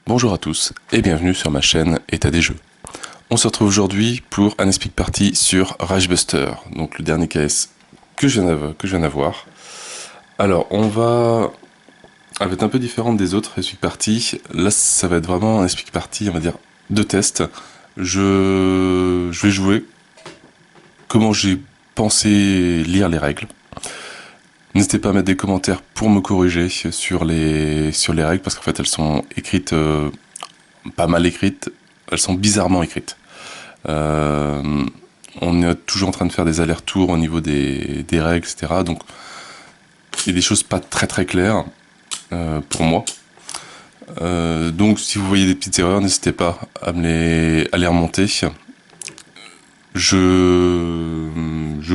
Bonjour à tous et bienvenue sur ma chaîne État des jeux. On se retrouve aujourd'hui pour un Speak Party sur Ragebuster, donc le dernier KS que je viens d'avoir. Alors on va être un peu différente des autres Speak Party. Là ça va être vraiment un Speak Party, on va dire, de test. Je vais jouer comment j'ai pensé lire les règles. N'hésitez pas à mettre des commentaires pour me corriger sur les règles, parce qu'en fait elles sont écrites, pas mal écrites, elles sont bizarrement écrites. On est toujours en train de faire des allers-retours au niveau des règles, etc. Donc il y a des choses pas très claires pour moi. Donc si vous voyez des petites erreurs, n'hésitez pas à les remonter. Je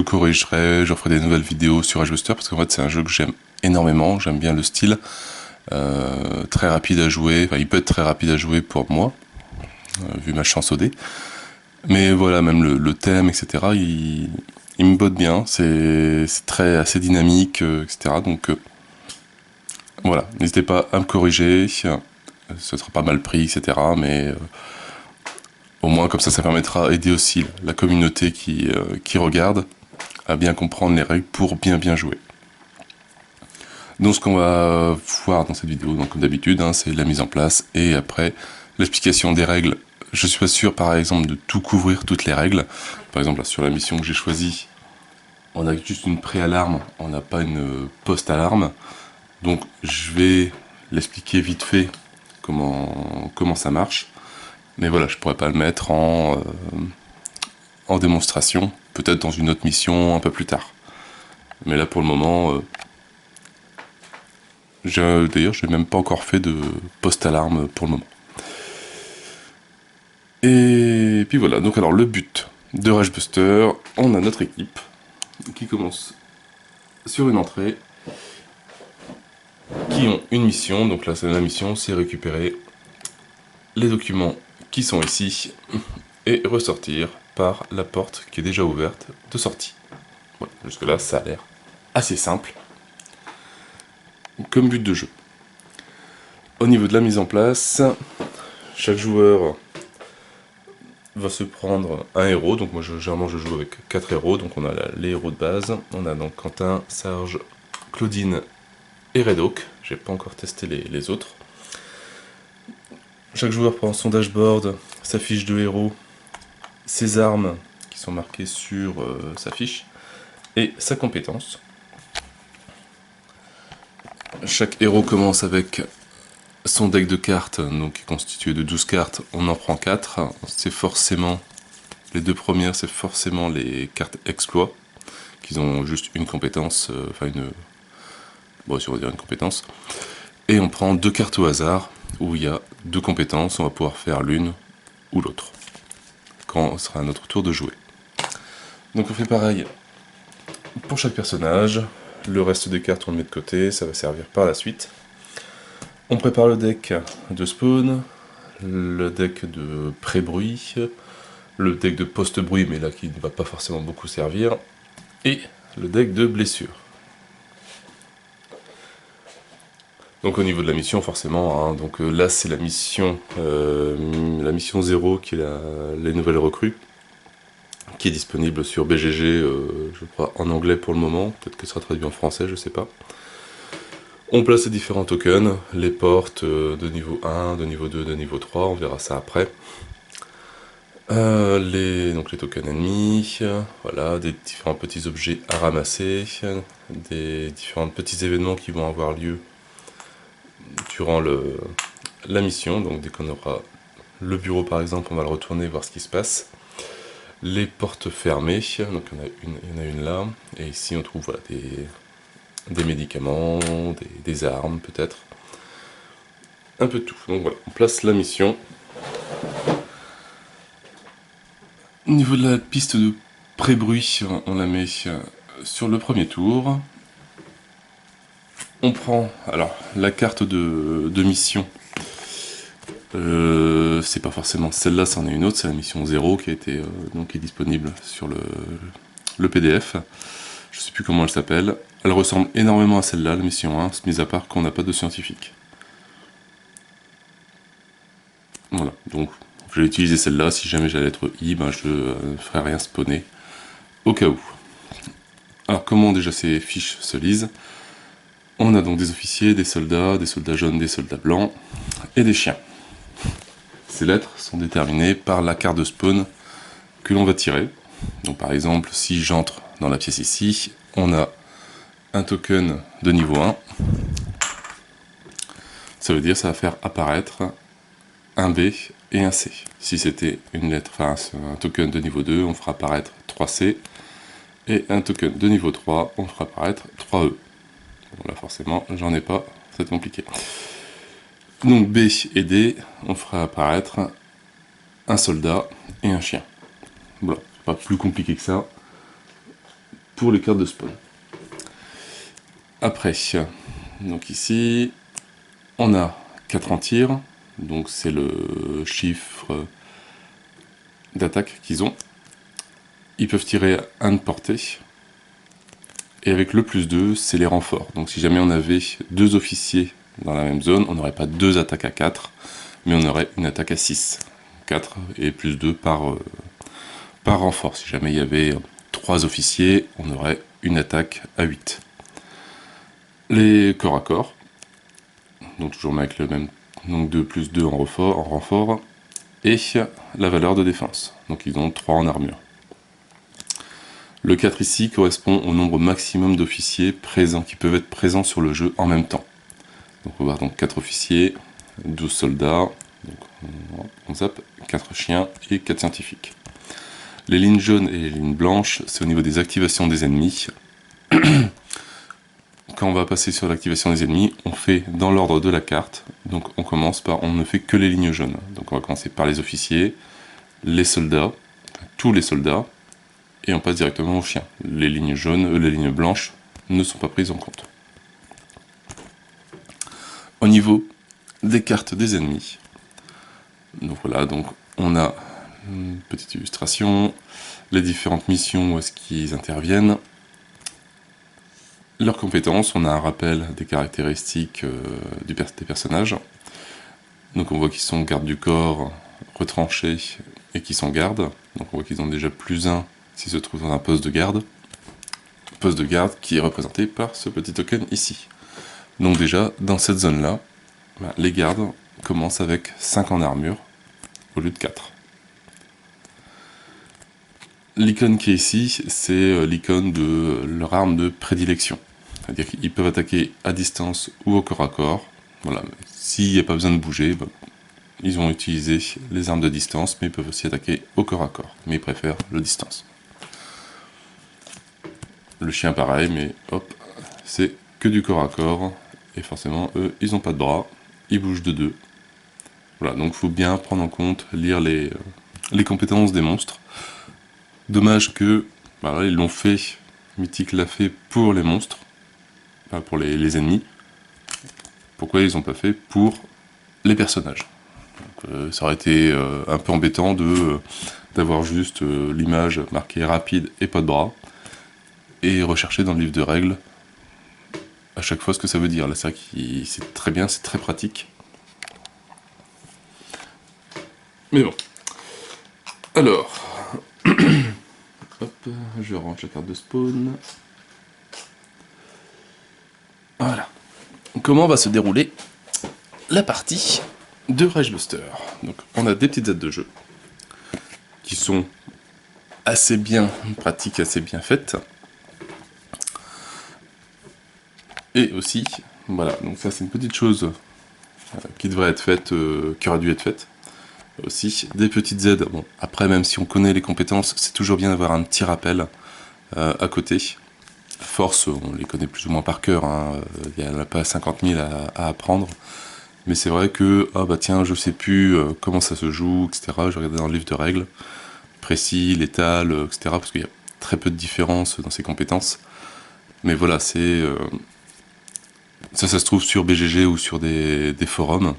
corrigerai, je ferai des nouvelles vidéos sur Ragebuster, parce qu'en fait c'est un jeu que j'aime énormément, j'aime bien le style, très rapide à jouer, enfin il peut être très rapide à jouer pour moi, vu ma chance au dé, mais voilà, même le thème, etc., il me botte bien, c'est assez dynamique, etc., donc voilà, n'hésitez pas à me corriger, ce sera pas mal pris, etc., mais au moins comme ça permettra d'aider aussi la communauté qui regarde à bien comprendre les règles pour bien jouer. Donc ce qu'on va voir dans cette vidéo, donc comme d'habitude, hein, c'est la mise en place et après l'explication des règles. Je suis pas sûr par exemple de tout couvrir, toutes les règles. Par exemple là, sur la mission que j'ai choisie, on a juste une pré-alarme, on n'a pas une post-alarme. Donc je vais l'expliquer vite fait comment ça marche. Mais voilà, je pourrais pas le mettre en démonstration, peut-être dans une autre mission un peu plus tard. Mais là pour le moment, d'ailleurs je n'ai même pas encore fait de post-alarme pour le moment. Et puis voilà, donc alors le but de Ragebuster, on a notre équipe qui commence sur une entrée, qui ont une mission, donc là c'est la mission, c'est récupérer les documents qui sont ici et ressortir par la porte qui est déjà ouverte de sortie. Voilà, jusque là ça a l'air assez simple comme but de jeu. Au niveau de la mise en place, chaque joueur va se prendre un héros, donc moi généralement je joue avec 4 héros, donc on a les héros de base, on a donc Quentin, Sarge, Claudine et Red Hawk, j'ai pas encore testé les autres. Chaque joueur prend son dashboard, sa fiche de héros, ses armes qui sont marquées sur sa fiche, et sa compétence. Chaque héros commence avec son deck de cartes, donc qui est constitué de 12 cartes, on en prend 4, c'est forcément, les deux premières c'est forcément les cartes exploits, qui ont juste une compétence, enfin bon si on va dire une compétence, et on prend 2 cartes au hasard, où il y a 2 compétences, on va pouvoir faire l'une ou l'autre, quand ce sera à notre tour de jouer. Donc on fait pareil pour chaque personnage, le reste des cartes on le met de côté, ça va servir par la suite. On prépare le deck de spawn, le deck de pré-bruit, le deck de post-bruit, mais là qui ne va pas forcément beaucoup servir, et le deck de blessure. Donc au niveau de la mission, forcément, hein, donc là c'est la mission 0 qui est les nouvelles recrues, qui est disponible sur BGG, je crois en anglais pour le moment, peut-être que ce sera traduit en français, je sais pas. On place les différents tokens, les portes de niveau 1, de niveau 2, de niveau 3, on verra ça après. Donc les tokens ennemis, voilà, des différents petits objets à ramasser, des différents petits événements qui vont avoir lieu durant la mission, donc dès qu'on aura le bureau par exemple, on va le retourner voir ce qui se passe. Les portes fermées, donc il y en a une là, et ici on trouve voilà, des médicaments, des armes peut-être, un peu de tout. Donc voilà, on place la mission. Au niveau de la piste de pré-bruit, on la met sur le premier tour. On prend alors la carte de mission. C'est pas forcément celle-là, c'en est une autre, c'est la mission 0 qui a été donc qui est disponible sur le PDF. Je sais plus comment elle s'appelle. Elle ressemble énormément à celle-là, la mission 1, mis à part qu'on n'a pas de scientifique. Voilà, donc je vais utiliser celle-là. Si jamais j'ai la lettre I, ben, je ne ferai rien spawner au cas où. Alors comment déjà ces fiches se lisent? On a donc des officiers, des soldats jaunes, des soldats blancs et des chiens. Ces lettres sont déterminées par la carte de spawn que l'on va tirer. Donc par exemple, si j'entre dans la pièce ici, on a un token de niveau 1. Ça veut dire que ça va faire apparaître un B et un C. Si c'était une lettre, enfin un token de niveau 2, on fera apparaître 3C. Et un token de niveau 3, on fera apparaître 3E. Bon, là forcément, j'en ai pas, c'est compliqué. Donc B et D, on fera apparaître un soldat et un chien. Voilà, pas plus compliqué que ça pour les cartes de spawn. Après, donc ici, on a 4 en tir, donc c'est le chiffre d'attaque qu'ils ont. Ils peuvent tirer un de portée, et avec le plus 2, c'est les renforts. Donc si jamais on avait 2 officiers dans la même zone, on n'aurait pas 2 attaques à 4, mais on aurait une attaque à 6. 4 et plus 2 par renfort. Si jamais il y avait 3 officiers, on aurait une attaque à 8. Les corps à corps, donc toujours avec le même, donc 2 plus 2 en renfort, et la valeur de défense, donc ils ont 3 en armure. Le 4 ici correspond au nombre maximum d'officiers présents, qui peuvent être présents sur le jeu en même temps. Donc on va voir donc 4 officiers, 12 soldats, donc on zappe, 4 chiens et 4 scientifiques. Les lignes jaunes et les lignes blanches, c'est au niveau des activations des ennemis. Quand on va passer sur l'activation des ennemis, on fait dans l'ordre de la carte. Donc on commence par, on ne fait que les lignes jaunes. Donc on va commencer par les officiers, les soldats, tous les soldats, et on passe directement aux chiens. Les lignes jaunes, les lignes blanches ne sont pas prises en compte. Au niveau des cartes des ennemis, donc voilà, donc on a une petite illustration, les différentes missions où est-ce qu'ils interviennent, leurs compétences, on a un rappel des caractéristiques des personnages. Donc on voit qu'ils sont gardes du corps, retranchés et qui sont gardes. Donc on voit qu'ils ont déjà plus 1 s'ils se trouvent dans un poste de garde. Poste de garde qui est représenté par ce petit token ici. Donc déjà, dans cette zone-là, les gardes commencent avec 5 en armure au lieu de 4. L'icône qui est ici, c'est l'icône de leur arme de prédilection. C'est-à-dire qu'ils peuvent attaquer à distance ou au corps à corps. Voilà. S'il n'y a pas besoin de bouger, ils vont utiliser les armes de distance, mais ils peuvent aussi attaquer au corps à corps. Mais ils préfèrent le distance. Le chien pareil, mais hop, c'est que du corps à corps. Et forcément, eux, ils n'ont pas de bras. Ils bougent de 2. Voilà, donc il faut bien prendre en compte, lire les compétences des monstres. Dommage que, là, ils l'ont fait, Mythic l'a fait pour les monstres, enfin pour les ennemis. Pourquoi ils n'ont pas fait pour les personnages? Donc, ça aurait été un peu embêtant d'avoir juste l'image marquée rapide et pas de bras, et rechercher dans le livre de règles à chaque fois ce que ça veut dire. Là, c'est vrai que c'est très bien, c'est très pratique. Mais bon. Alors, hop, je range la carte de spawn. Voilà. Comment va se dérouler la partie de Rage Buster? Donc, on a des petites aides de jeu qui sont assez bien pratiques, assez bien faites. Et aussi, voilà, donc ça c'est une petite chose qui devrait être faite, qui aurait dû être faite. Aussi, des petites aides. Bon, après, même si on connaît les compétences, c'est toujours bien d'avoir un petit rappel à côté. Force, on les connaît plus ou moins par cœur, hein. Il n'y en a pas 50 000 à apprendre. Mais c'est vrai que, ah bah tiens, je sais plus comment ça se joue, etc. Je regardais dans le livre de règles, précis, létal, etc. Parce qu'il y a très peu de différence dans ces compétences. Mais voilà, c'est... ça se trouve sur BGG ou sur des forums.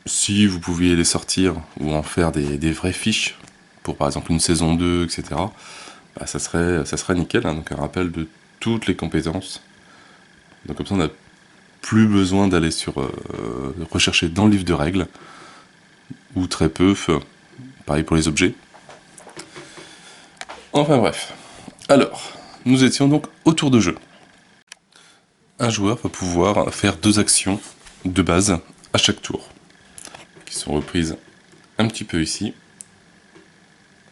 Si vous pouviez les sortir ou en faire des vraies fiches, pour par exemple une saison 2, etc., ça serait nickel, hein. Donc un rappel de toutes les compétences. Donc comme ça on a plus besoin d'aller rechercher dans le livre de règles, ou très peu, pareil pour les objets. Enfin bref. Alors, nous étions donc au tour de jeu. Un joueur va pouvoir faire 2 actions de base à chaque tour, qui sont reprises un petit peu ici.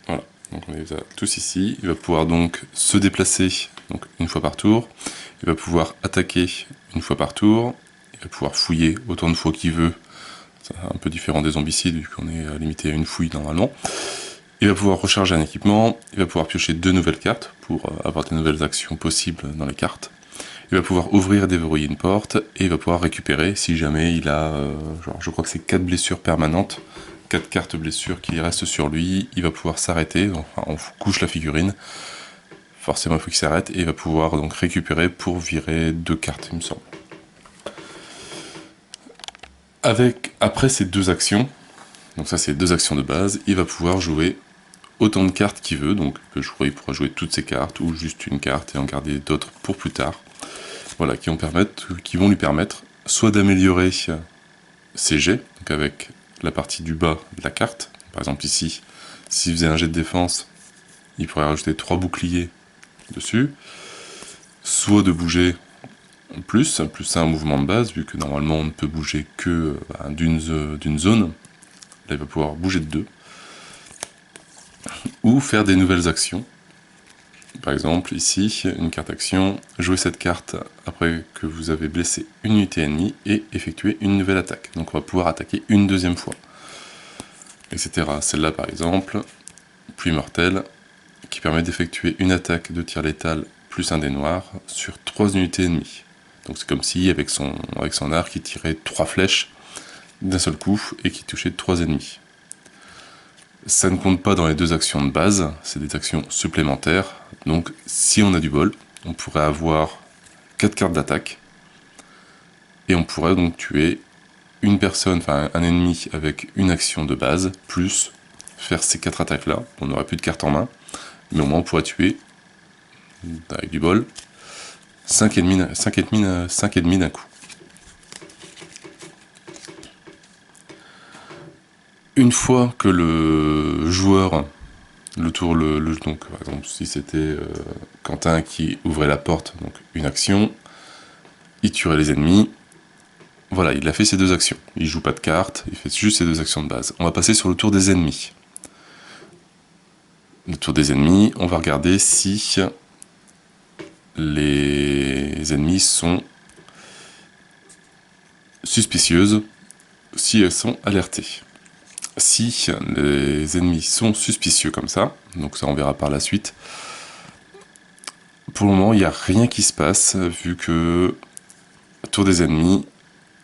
Voilà, donc on les a tous ici. Il va pouvoir donc se déplacer donc une fois par tour. Il va pouvoir attaquer une fois par tour. Il va pouvoir fouiller autant de fois qu'il veut. C'est un peu différent des zombicides vu qu'on est limité à une fouille normalement. Il va pouvoir recharger un équipement. Il va pouvoir piocher 2 nouvelles cartes pour avoir des nouvelles actions possibles dans les cartes. Il va pouvoir ouvrir et déverrouiller une porte. Et il va pouvoir récupérer si jamais il a, genre je crois que c'est 4 blessures permanentes. 4 cartes blessures qui restent sur lui, il va pouvoir s'arrêter, enfin on couche la figurine, forcément il faut qu'il s'arrête, et il va pouvoir donc récupérer pour virer 2 cartes il me semble. Après ces 2 actions, donc ça c'est 2 actions de base, il va pouvoir jouer autant de cartes qu'il veut, donc il pourra jouer toutes ses cartes, ou juste une carte et en garder d'autres pour plus tard, voilà, qui vont lui permettre soit d'améliorer ses jets, donc avec la partie du bas de la carte. Par exemple ici, s'il faisait un jet de défense, il pourrait rajouter 3 boucliers dessus. Soit de bouger plus 1 mouvement de base, vu que normalement on ne peut bouger que d'une zone. Là il va pouvoir bouger de 2. Ou faire des nouvelles actions. Par exemple ici, une carte action, jouer cette carte après que vous avez blessé une unité ennemie et effectuer une nouvelle attaque. Donc on va pouvoir attaquer une 2e fois. Etc. Celle-là par exemple, pluie mortelle, qui permet d'effectuer une attaque de tir létal plus 1 dé noir sur 3 unités ennemies. Donc c'est comme si avec son arc il tirait 3 flèches d'un seul coup et qui touchait 3 ennemis. Ça ne compte pas dans les 2 actions de base, c'est des actions supplémentaires, donc si on a du bol, on pourrait avoir 4 cartes d'attaque, et on pourrait donc tuer une personne, enfin un ennemi avec une action de base, plus faire ces 4 attaques là, on n'aurait plus de cartes en main, mais au moins on pourrait tuer, avec du bol, 5 ennemis d'un coup. Une fois que le joueur, donc par exemple si c'était Quentin qui ouvrait la porte, donc une action, il tuerait les ennemis, voilà, il a fait ses 2 actions, il joue pas de cartes, il fait juste ses 2 actions de base. On va passer sur le tour des ennemis. Le tour des ennemis, on va regarder si les ennemis sont suspicieuses, si elles sont alertées. Si les ennemis sont suspicieux comme ça, donc ça on verra par la suite, pour le moment il n'y a rien qui se passe, vu que tour des ennemis,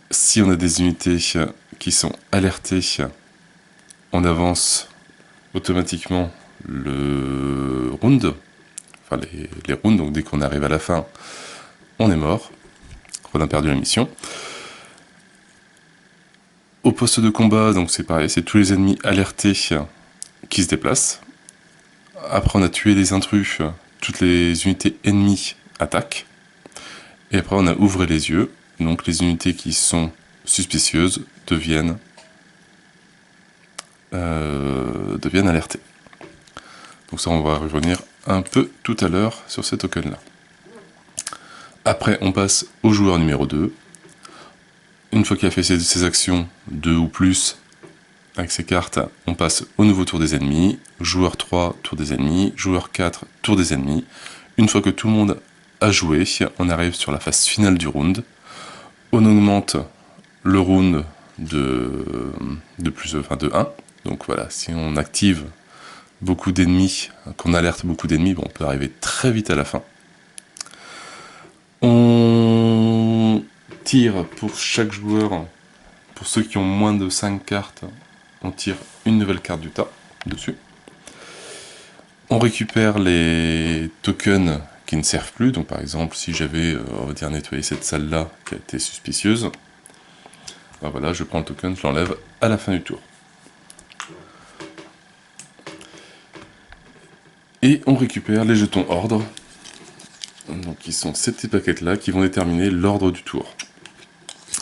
si on a des unités qui sont alertées, on avance automatiquement le round, enfin les rounds, donc dès qu'on arrive à la fin, on est mort, on a perdu la mission. Au poste de combat, donc c'est pareil, c'est tous les ennemis alertés qui se déplacent. Après on a tué les intrus, toutes les unités ennemies attaquent. Et après on a ouvré les yeux, donc les unités qui sont suspicieuses deviennent alertées. Donc ça on va revenir un peu tout à l'heure sur ces tokens là. Après on passe au joueur numéro 2. Une fois qu'il a fait ses actions 2 ou plus avec ses cartes, on passe au nouveau tour des ennemis. Joueur 3, tour des ennemis. Joueur 4, tour des ennemis. Une fois que tout le monde a joué, on arrive sur la phase finale du round. On augmente le round de 1. Donc voilà, si on active beaucoup d'ennemis, qu'on alerte beaucoup d'ennemis, bon, on peut arriver très vite à la fin. On tire pour chaque joueur, pour ceux qui ont moins de 5 cartes, on tire une nouvelle carte du tas dessus. On récupère les tokens qui ne servent plus, donc par exemple si j'avais, on va dire, nettoyé cette salle là qui a été suspicieuse, ben voilà, je prends le token, je l'enlève à la fin du tour. Et on récupère les jetons ordre, donc qui sont ces petits paquets là qui vont déterminer l'ordre du tour.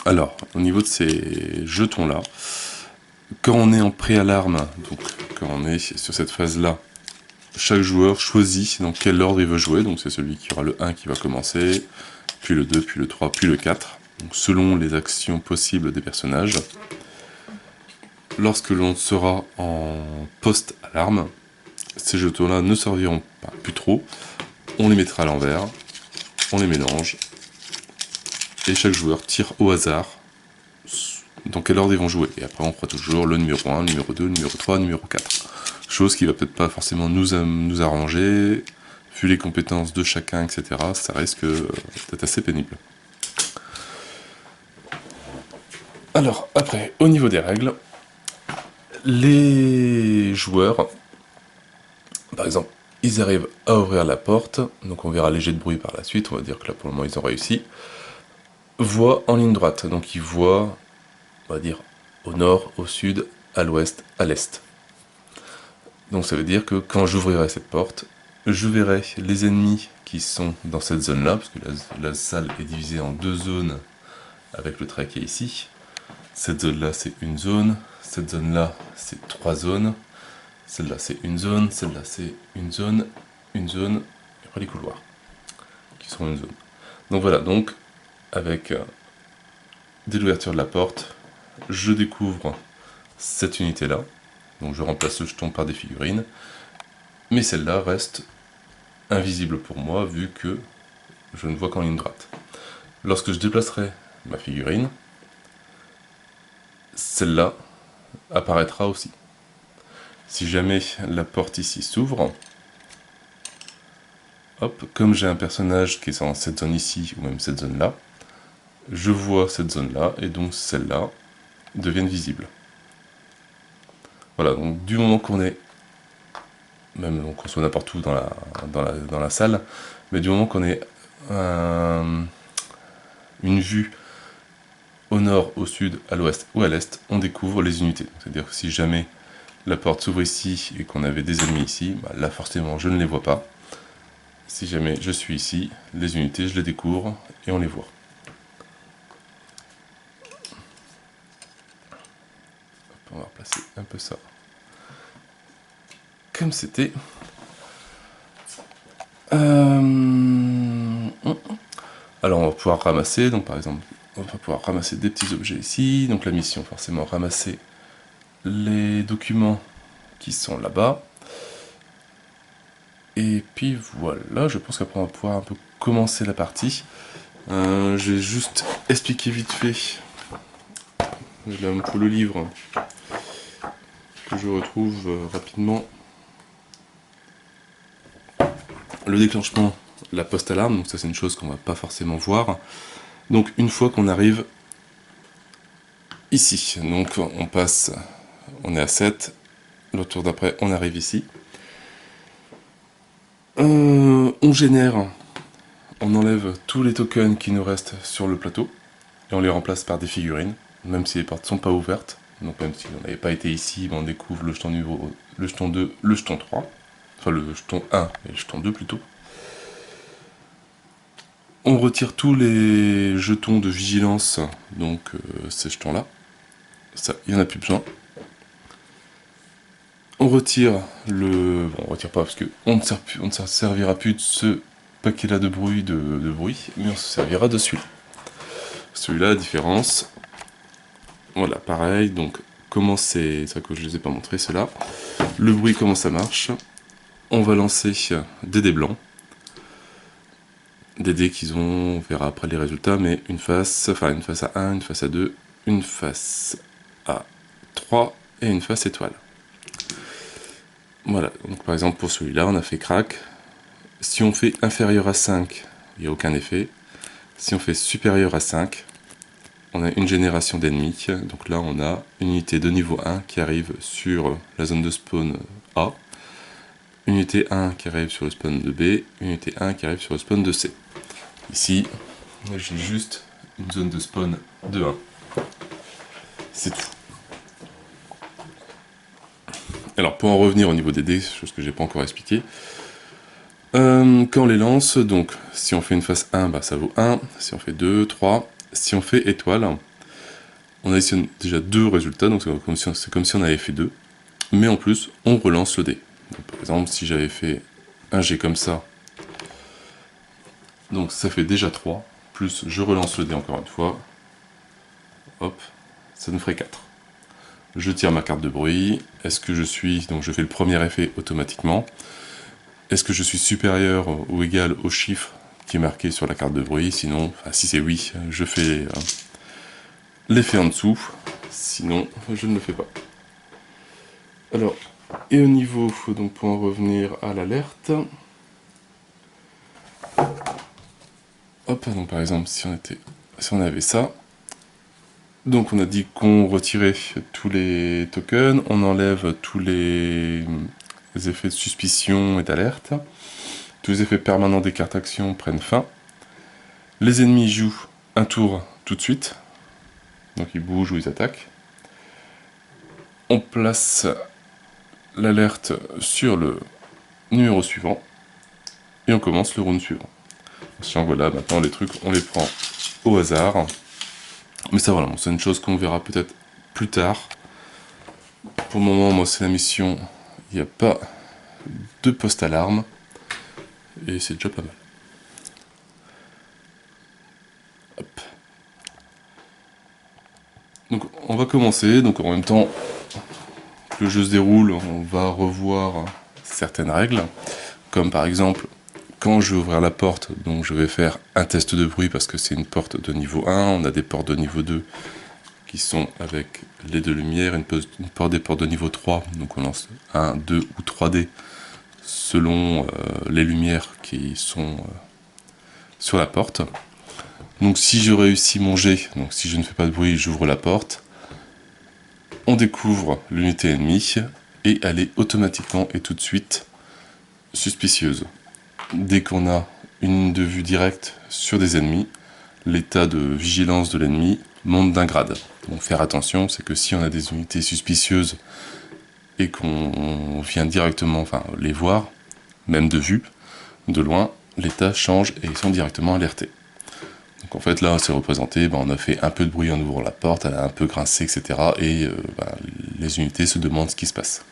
Alors, au niveau de ces jetons-là, quand on est en pré-alarme, donc quand on est sur cette phase-là, chaque joueur choisit dans quel ordre il veut jouer, donc c'est celui qui aura le 1 qui va commencer, puis le 2, puis le 3, puis le 4, donc selon les actions possibles des personnages. Lorsque l'on sera en post-alarme, ces jetons-là ne serviront pas plus trop, on les mettra à l'envers, on les mélange, et chaque joueur tire au hasard dans quel ordre ils vont jouer. Et après on fera toujours le numéro 1, le numéro 2, le numéro 3, le numéro 4. Chose qui va peut-être pas forcément nous arranger, vu les compétences de chacun, etc. Ça risque d'être assez pénible. Alors après, au niveau des règles, les joueurs, par exemple, ils arrivent à ouvrir la porte, donc on verra léger de bruit par la suite, on va dire que là pour le moment ils ont réussi, voient en ligne droite, donc ils voient, on va dire, au nord, au sud, à l'ouest, à l'est. Donc ça veut dire que quand j'ouvrirai cette porte, je verrai les ennemis qui sont dans cette zone-là, parce que la salle est divisée en 2 zones avec le trait qui est ici. Cette zone-là, c'est une zone, cette zone-là, c'est 3 zones, celle-là, c'est une zone, celle-là, c'est une zone, et après les couloirs, qui seront une zone. Donc voilà, donc, avec dès l'ouverture de la porte, je découvre cette unité-là, donc je remplace le jeton par des figurines, mais celle-là reste invisible pour moi, vu que je ne vois qu'en ligne droite. Lorsque je déplacerai ma figurine, celle-là apparaîtra aussi. Si jamais la porte ici s'ouvre, hop, comme j'ai un personnage qui est dans cette zone ici, ou même cette zone-là, je vois cette zone-là, et donc celle-là deviennent visibles. Voilà, donc du moment qu'on est, même qu'on soit n'importe où dans la salle, mais du moment qu'on est une vue au nord, au sud, à l'ouest ou à l'est, on découvre les unités. C'est-à-dire que si jamais la porte s'ouvre ici et qu'on avait des ennemis ici, bah là forcément je ne les vois pas. Si jamais je suis ici, les unités je les découvre et on les voit. Hop, on va replacer un peu ça comme c'était. Alors on va pouvoir ramasser, donc par exemple, on va pouvoir ramasser des petits objets ici. Donc la mission, forcément, ramasser les documents qui sont là-bas. Et puis voilà, je pense qu'après on va pouvoir un peu commencer la partie. Je vais juste expliquer vite fait pour le livre que je retrouve rapidement. Le déclenchement, la post-alarme, donc ça c'est une chose qu'on va pas forcément voir. Donc une fois qu'on arrive ici, donc on passe, on est à 7, le tour d'après on arrive ici. On génère, on enlève tous les tokens qui nous restent sur le plateau, et on les remplace par des figurines, même si les portes sont pas ouvertes. Donc même si on n'avait pas été ici, on découvre le jeton niveau, le jeton 2, le jeton 3, enfin le jeton 1 et le jeton 2 plutôt. On retire tous les jetons de vigilance, donc ces jetons-là. Ça, il n'y en a plus besoin. On retire le... Bon, on retire pas parce qu'on ne se servira plus de ce paquet-là de bruit, mais on se servira de celui-là. Celui-là, la différence... Voilà, pareil, donc comment c'est ça que je ne les ai pas montré, ceux-là. Le bruit, comment ça marche. On va lancer des dés blancs. Des dés qu'ils ont, on verra après les résultats, mais une face à 1, une face à 2, une face à 3 et une face étoile. Voilà, donc par exemple pour celui-là, on a fait crack. Si on fait inférieur à 5, il n'y a aucun effet. Si on fait supérieur à 5, on a une génération d'ennemis. Donc là, on a une unité de niveau 1 qui arrive sur la zone de spawn A, unité 1 qui arrive sur le spawn de B, unité 1 qui arrive sur le spawn de C. Ici, j'ai juste une zone de spawn de 1. C'est tout. Alors pour en revenir au niveau des dés, chose que j'ai pas encore expliqué, quand on les lance, donc si on fait une face 1, bah, ça vaut 1, si on fait 2, 3, si on fait étoile, On additionne déjà 2 résultats, donc c'est comme si on avait fait 2. Mais en plus, on relance le dé. Donc, par exemple, si j'avais fait un G comme ça, donc ça fait déjà 3, plus je relance le dé encore une fois, hop, ça nous ferait 4. Je tire ma carte de bruit, est-ce que je suis, donc je fais le premier effet automatiquement, est-ce que je suis supérieur ou égal au chiffre qui est marqué sur la carte de bruit, sinon, enfin si c'est oui, je fais l'effet en dessous, sinon je ne le fais pas. Alors, et au niveau, donc pour en revenir à l'alerte, hop, donc par exemple si on avait ça, donc on a dit qu'on retirait tous les tokens, on enlève tous les effets de suspicion et d'alerte, tous les effets permanents des cartes actions prennent fin, les ennemis jouent un tour tout de suite, donc ils bougent ou ils attaquent, on place l'alerte sur le numéro suivant, et on commence le round suivant. Sachant voilà, maintenant les trucs on les prend au hasard, mais ça voilà, c'est une chose qu'on verra peut-être plus tard. Pour le moment, moi c'est la mission, il n'y a pas de poste-alarme, et c'est déjà pas mal. Hop. Donc on va commencer, donc en même temps que le jeu se déroule, on va revoir certaines règles, comme par exemple, quand je vais ouvrir la porte, donc je vais faire un test de bruit parce que c'est une porte de niveau 1, on a des portes de niveau 2 qui sont avec les 2 lumières, une porte des portes de niveau 3, donc on lance 1, 2 ou 3 dés selon les lumières qui sont sur la porte. Donc si je réussis mon jet, donc si je ne fais pas de bruit, j'ouvre la porte, on découvre l'unité ennemie, et elle est automatiquement et tout de suite suspicieuse. Dès qu'on a une ligne de vue directe sur des ennemis, l'état de vigilance de l'ennemi monte d'un grade. Donc faire attention, c'est que si on a des unités suspicieuses et qu'on vient directement les voir, même de vue, de loin, l'état change et ils sont directement alertés. Donc en fait là c'est représenté, on a fait un peu de bruit en ouvrant la porte, elle a un peu grincé, etc. Et les unités se demandent ce qui se passe.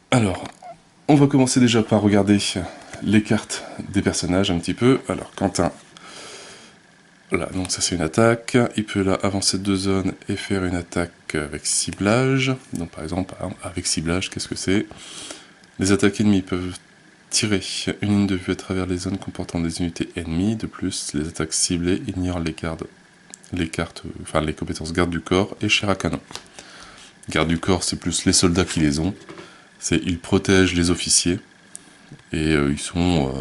Alors, on va commencer déjà par regarder les cartes des personnages un petit peu. Alors Quentin, là, donc ça c'est une attaque, il peut là avancer de 2 zones et faire une attaque avec ciblage. Donc par exemple avec ciblage, qu'est-ce que c'est? Les attaques ennemies peuvent tirer une ligne de vue à travers les zones comportant des unités ennemies. De plus, les attaques ciblées ignorent les compétences garde du corps et chair à canon. Garde du corps, c'est plus les soldats qui les ont. Ils protègent les officiers et ils sont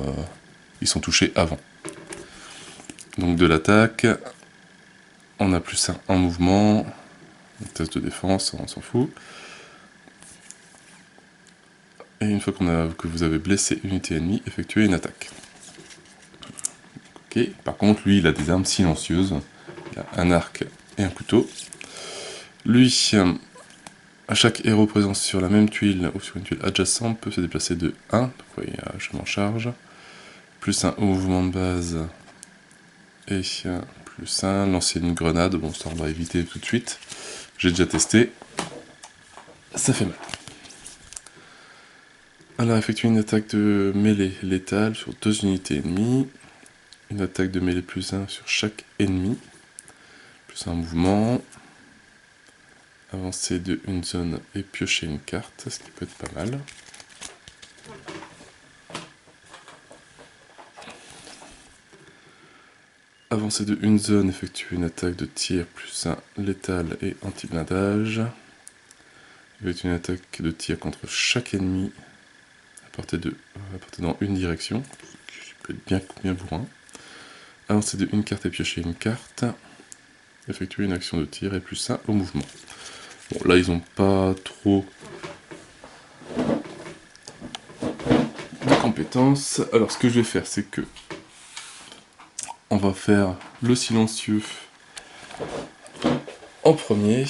touchés avant. Donc de l'attaque, on a plus 1 en mouvement, test de défense, on s'en fout. Et une fois que vous avez blessé une unité ennemie, effectuez une attaque. Ok. Par contre, lui, il a des armes silencieuses. Il a un arc et un couteau. Lui, à chaque héros présent sur la même tuile ou sur une tuile adjacente peut se déplacer de 1. Donc, vous voyez, je m'en charge. Plus 1 au mouvement de base. Et plus 1, lancer une grenade. Bon, ça on va éviter tout de suite. J'ai déjà testé. Ça fait mal. Alors, effectuer une attaque de mêlée létale sur 2 unités ennemies. Une attaque de mêlée plus 1 sur chaque ennemi. Plus un mouvement. Avancer de une zone et piocher une carte, ce qui peut être pas mal. Avancer de une zone, effectuer une attaque de tir plus 1 létal et anti-blindage. Effectuer une attaque de tir contre chaque ennemi à portée dans une direction, ce qui peut être bien bourrin. Avancer de une carte et piocher une carte. Effectuer une action de tir et plus 1 au mouvement. Bon, là, ils n'ont pas trop de compétences. Alors, ce que je vais faire, c'est que on va faire le silencieux en premier.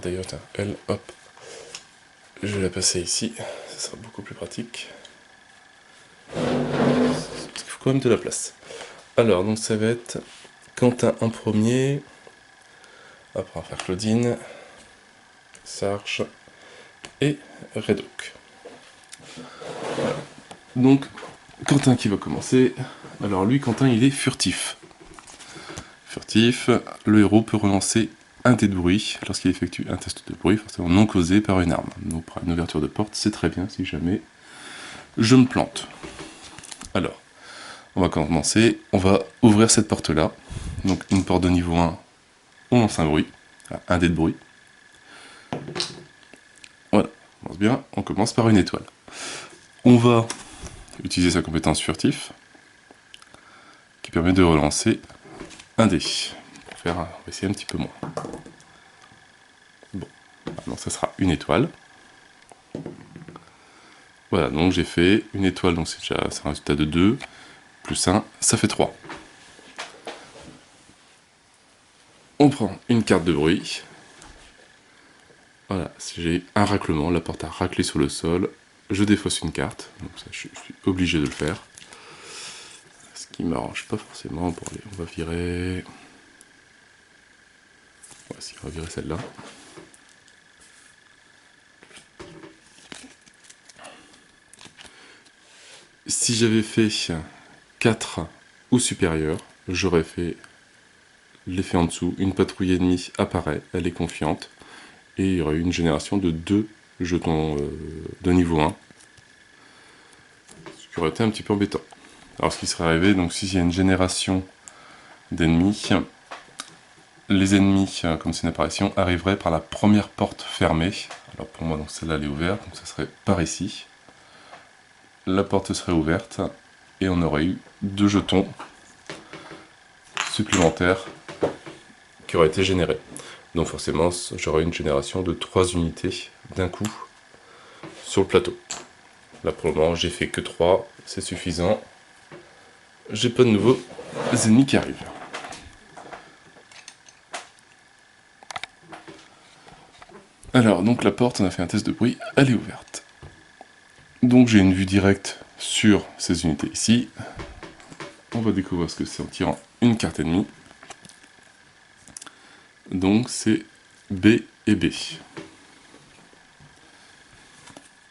D'ailleurs, elle, hop, je vais la passer ici. Ça sera beaucoup plus pratique. Parce qu'il faut quand même de la place. Alors, donc ça va être Quentin en premier. Hop, on va faire Claudine, Sarge et Redok. Voilà. Donc, Quentin qui va commencer. Alors lui, Quentin, il est furtif. Furtif, le héros peut relancer un dé de bruit lorsqu'il effectue un test de bruit, forcément non causé par une arme. Donc pour une ouverture de porte, c'est très bien si jamais je me plante. Alors, on va commencer, on va ouvrir cette porte-là. Donc une porte de niveau 1, on lance un bruit, un dé de bruit. Voilà, on commence bien, on commence par une étoile. On va utiliser sa compétence furtif, qui permet de relancer un dé. On va essayer un petit peu moins. Bon, donc ça sera une étoile. Voilà, donc j'ai fait une étoile, donc c'est un résultat de 2, plus 1, ça fait 3. On prend une carte de bruit. Voilà, si j'ai un raclement, la porte a raclé sur le sol, je défausse une carte, donc ça, je suis obligé de le faire. Ce qui m'arrange pas forcément. Bon, allez, on va virer. Voici, on va virer celle-là. Si j'avais fait 4 ou supérieur, j'aurais fait l'effet en dessous. Une patrouille ennemie apparaît, elle est confiante, et il y aurait eu une génération de 2 jetons de niveau 1. Ce qui aurait été un petit peu embêtant. Alors ce qui serait arrivé, donc s'il y a une génération d'ennemis, les ennemis, comme c'est une apparition, arriveraient par la première porte fermée. Alors pour moi, donc celle-là elle est ouverte, donc ça serait par ici. La porte serait ouverte, et on aurait eu 2 jetons supplémentaires qui auraient été générés. Donc forcément, j'aurais une génération de 3 unités d'un coup sur le plateau. Là pour le moment, j'ai fait que 3, c'est suffisant. J'ai pas de nouveaux ennemis qui arrivent. Alors, donc la porte, on a fait un test de bruit, elle est ouverte. Donc j'ai une vue directe sur ces unités ici. On va découvrir ce que c'est en tirant une carte ennemie. Donc c'est B et B.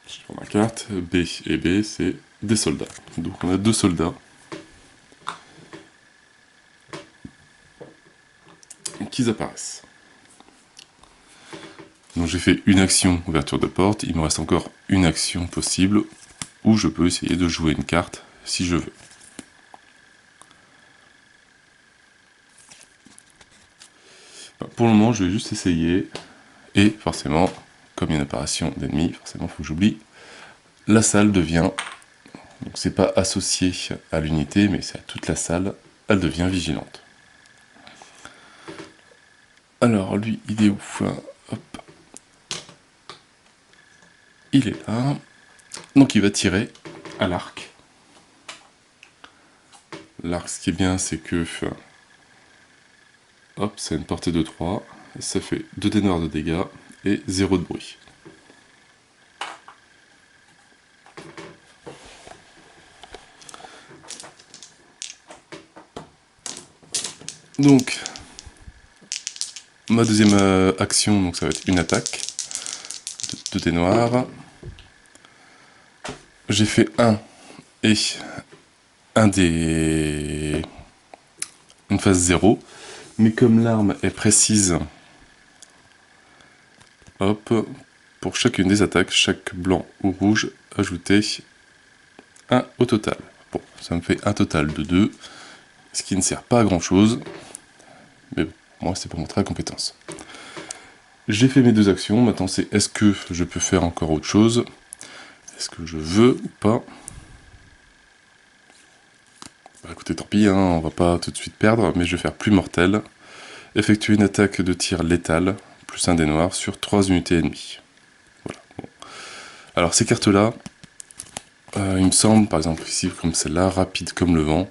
Je prends ma carte, B et B, c'est des soldats. Donc on a 2 soldats qui apparaissent. Donc j'ai fait une action ouverture de porte, il me reste encore une action possible où je peux essayer de jouer une carte si je veux. Pour le moment, je vais juste essayer, et forcément, comme il y a une apparition d'ennemis, forcément, il faut que j'oublie, la salle devient, donc c'est pas associé à l'unité, mais c'est à toute la salle, elle devient vigilante. Alors, lui, il est où? Hop. Il est là. Donc il va tirer à l'arc. L'arc, ce qui est bien, c'est que... Hop, c'est une portée de 3. Ça fait 2 dés noirs de dégâts et 0 de bruit. Donc, ma deuxième action, donc ça va être une attaque. 2 dés noirs. J'ai fait 1 et une phase 0. Mais comme l'arme est précise, hop, pour chacune des attaques, chaque blanc ou rouge, ajoutez 1 au total. Bon, ça me fait un total de 2, ce qui ne sert pas à grand chose, mais bon, moi c'est pour montrer la compétence. J'ai fait mes 2 actions, maintenant c'est est-ce que je peux faire encore autre chose? Est-ce que je veux ou pas? Bah écoutez, tant pis, hein, on va pas tout de suite perdre, mais je vais faire plus mortel. Effectuer une attaque de tir létale, plus 1 dé noir, sur 3 unités ennemies. Voilà. Bon. Alors ces cartes-là, il me semble, par exemple ici, comme celle-là, rapide comme le vent,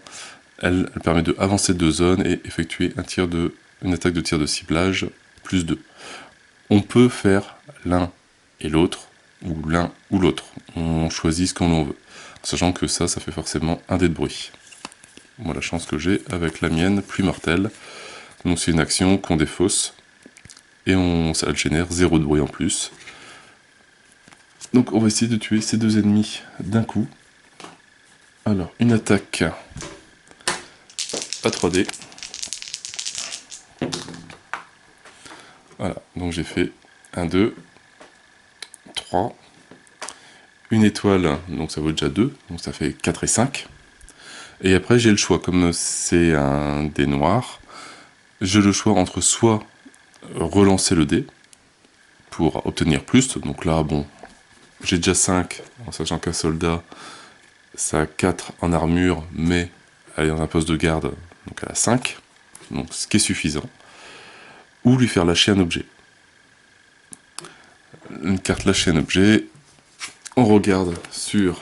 elle permet de avancer de zone et effectuer une attaque de tir de ciblage, plus 2. On peut faire l'un et l'autre, ou l'un ou l'autre. On choisit ce qu'on veut. Sachant que ça fait forcément un dé de bruit. Moi, la chance que j'ai avec la mienne, pluie mortelle. Donc c'est une action qu'on défausse. Et ça génère 0 de bruit en plus. Donc on va essayer de tuer ces deux ennemis d'un coup. Alors, une attaque à 3D. Voilà, donc j'ai fait 1, 2, 3. Une étoile, donc ça vaut déjà 2, donc ça fait 4 et 5. Et après j'ai le choix, comme c'est un dé noir, j'ai le choix entre soit relancer le dé pour obtenir plus, donc là bon, j'ai déjà 5, en sachant qu'un soldat, ça a 4 en armure, mais elle est dans un poste de garde, donc elle a 5, donc ce qui est suffisant, ou lui faire lâcher un objet. Une carte lâcher un objet, on regarde sur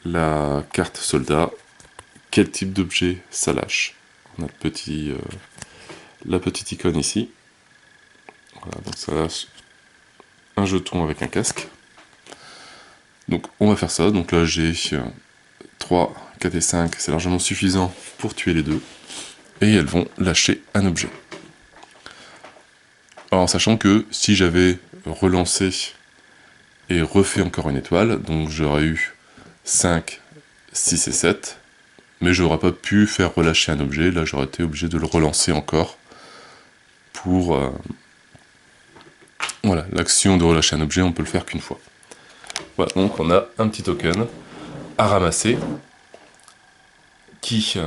la carte soldat quel type d'objet ça lâche. On a la petite icône ici. Voilà, donc ça lâche un jeton avec un casque. Donc on va faire ça. Donc là j'ai 3, 4 et 5, c'est largement suffisant pour tuer les deux. Et elles vont lâcher un objet. Alors en sachant que si j'avais relancé et refait encore une étoile, donc j'aurais eu 5, 6 et 7, mais j'aurais pas pu faire relâcher un objet, là j'aurais été obligé de le relancer encore pour... Voilà, l'action de relâcher un objet, on peut le faire qu'une fois. Voilà, donc on a un petit token à ramasser qui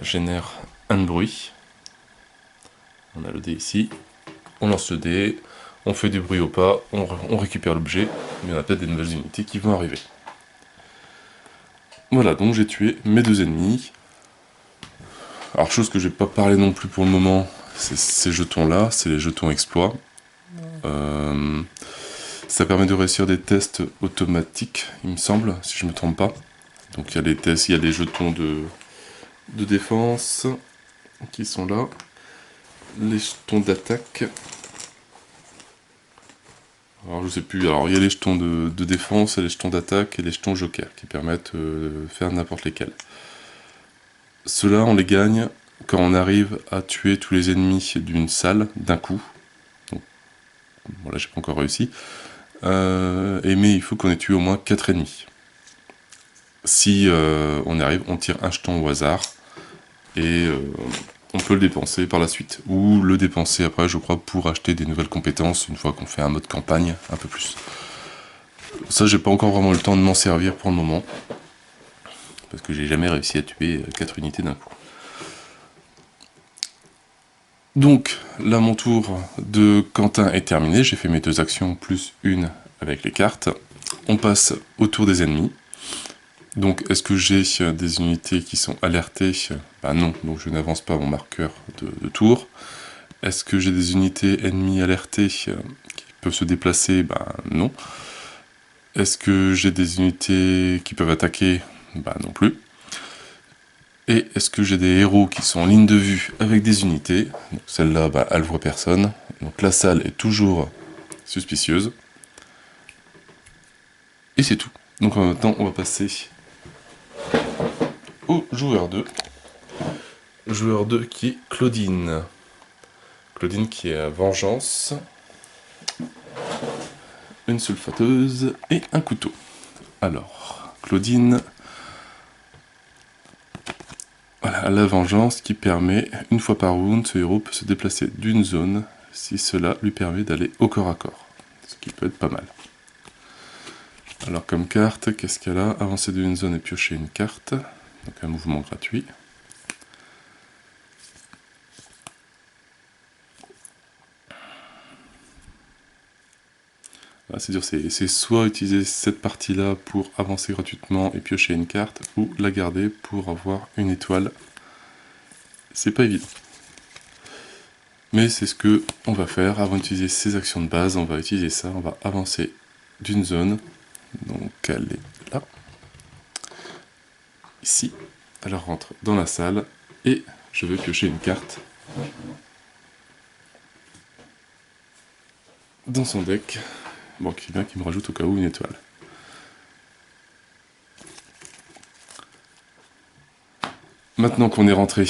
génère un bruit. On a le dé ici, on lance le dé, on fait du bruit au pas, on récupère l'objet, mais on a peut-être des nouvelles unités qui vont arriver. Voilà, donc j'ai tué mes deux ennemis. Alors, chose que je vais pas parler non plus pour le moment, c'est ces jetons-là, c'est les jetons exploits. Ça permet de réussir des tests automatiques, il me semble, si je me trompe pas. Donc il y a les tests, il y a les jetons de défense qui sont là, les jetons d'attaque. Alors je sais plus, alors il y a les jetons de défense, les jetons d'attaque et les jetons joker qui permettent de faire n'importe lesquels. Ceux-là on les gagne quand on arrive à tuer tous les ennemis d'une salle d'un coup. Donc, bon là j'ai pas encore réussi. Mais il faut qu'on ait tué au moins 4 ennemis. Si on y arrive, on tire un jeton au hasard et on peut le dépenser par la suite. Ou le dépenser après, je crois, pour acheter des nouvelles compétences une fois qu'on fait un mode campagne un peu plus. Ça, j'ai pas encore vraiment le temps de m'en servir pour le moment. Parce que j'ai jamais réussi à tuer 4 unités d'un coup. Donc, là, mon tour de Quentin est terminé. J'ai fait mes 2 actions plus une avec les cartes. On passe au tour des ennemis. Donc, est-ce que j'ai des unités qui sont alertées? Bah non, donc je n'avance pas mon marqueur de tour. Est-ce que j'ai des unités ennemies alertées qui peuvent se déplacer? Bah non. Est-ce que j'ai des unités qui peuvent attaquer? Bah non plus. Et est-ce que j'ai des héros qui sont en ligne de vue avec des unités? Celle-là, bah, elle voit personne. Donc la salle est toujours suspicieuse. Et c'est tout. Donc en même temps, on va passer au joueur 2. Joueur 2 qui est Claudine. Claudine qui est à Vengeance. Une sulfateuse et un couteau. Alors, Claudine... Voilà, la vengeance qui permet, une fois par round, ce héros peut se déplacer d'une zone si cela lui permet d'aller au corps à corps. Ce qui peut être pas mal. Alors comme carte, qu'est-ce qu'elle a? Avancer d'une zone et piocher une carte. Donc un mouvement gratuit. Voilà, c'est-à-dire c'est soit utiliser cette partie-là pour avancer gratuitement et piocher une carte, ou la garder pour avoir une étoile. C'est pas évident. Mais c'est ce que on va faire avant d'utiliser ces actions de base. On va utiliser ça, on va avancer d'une zone. Donc elle est là. Ici. Elle rentre dans la salle. Et je vais piocher une carte dans son deck. Bon, qui est bien, qui me rajoute au cas où une étoile. Maintenant qu'on est rentré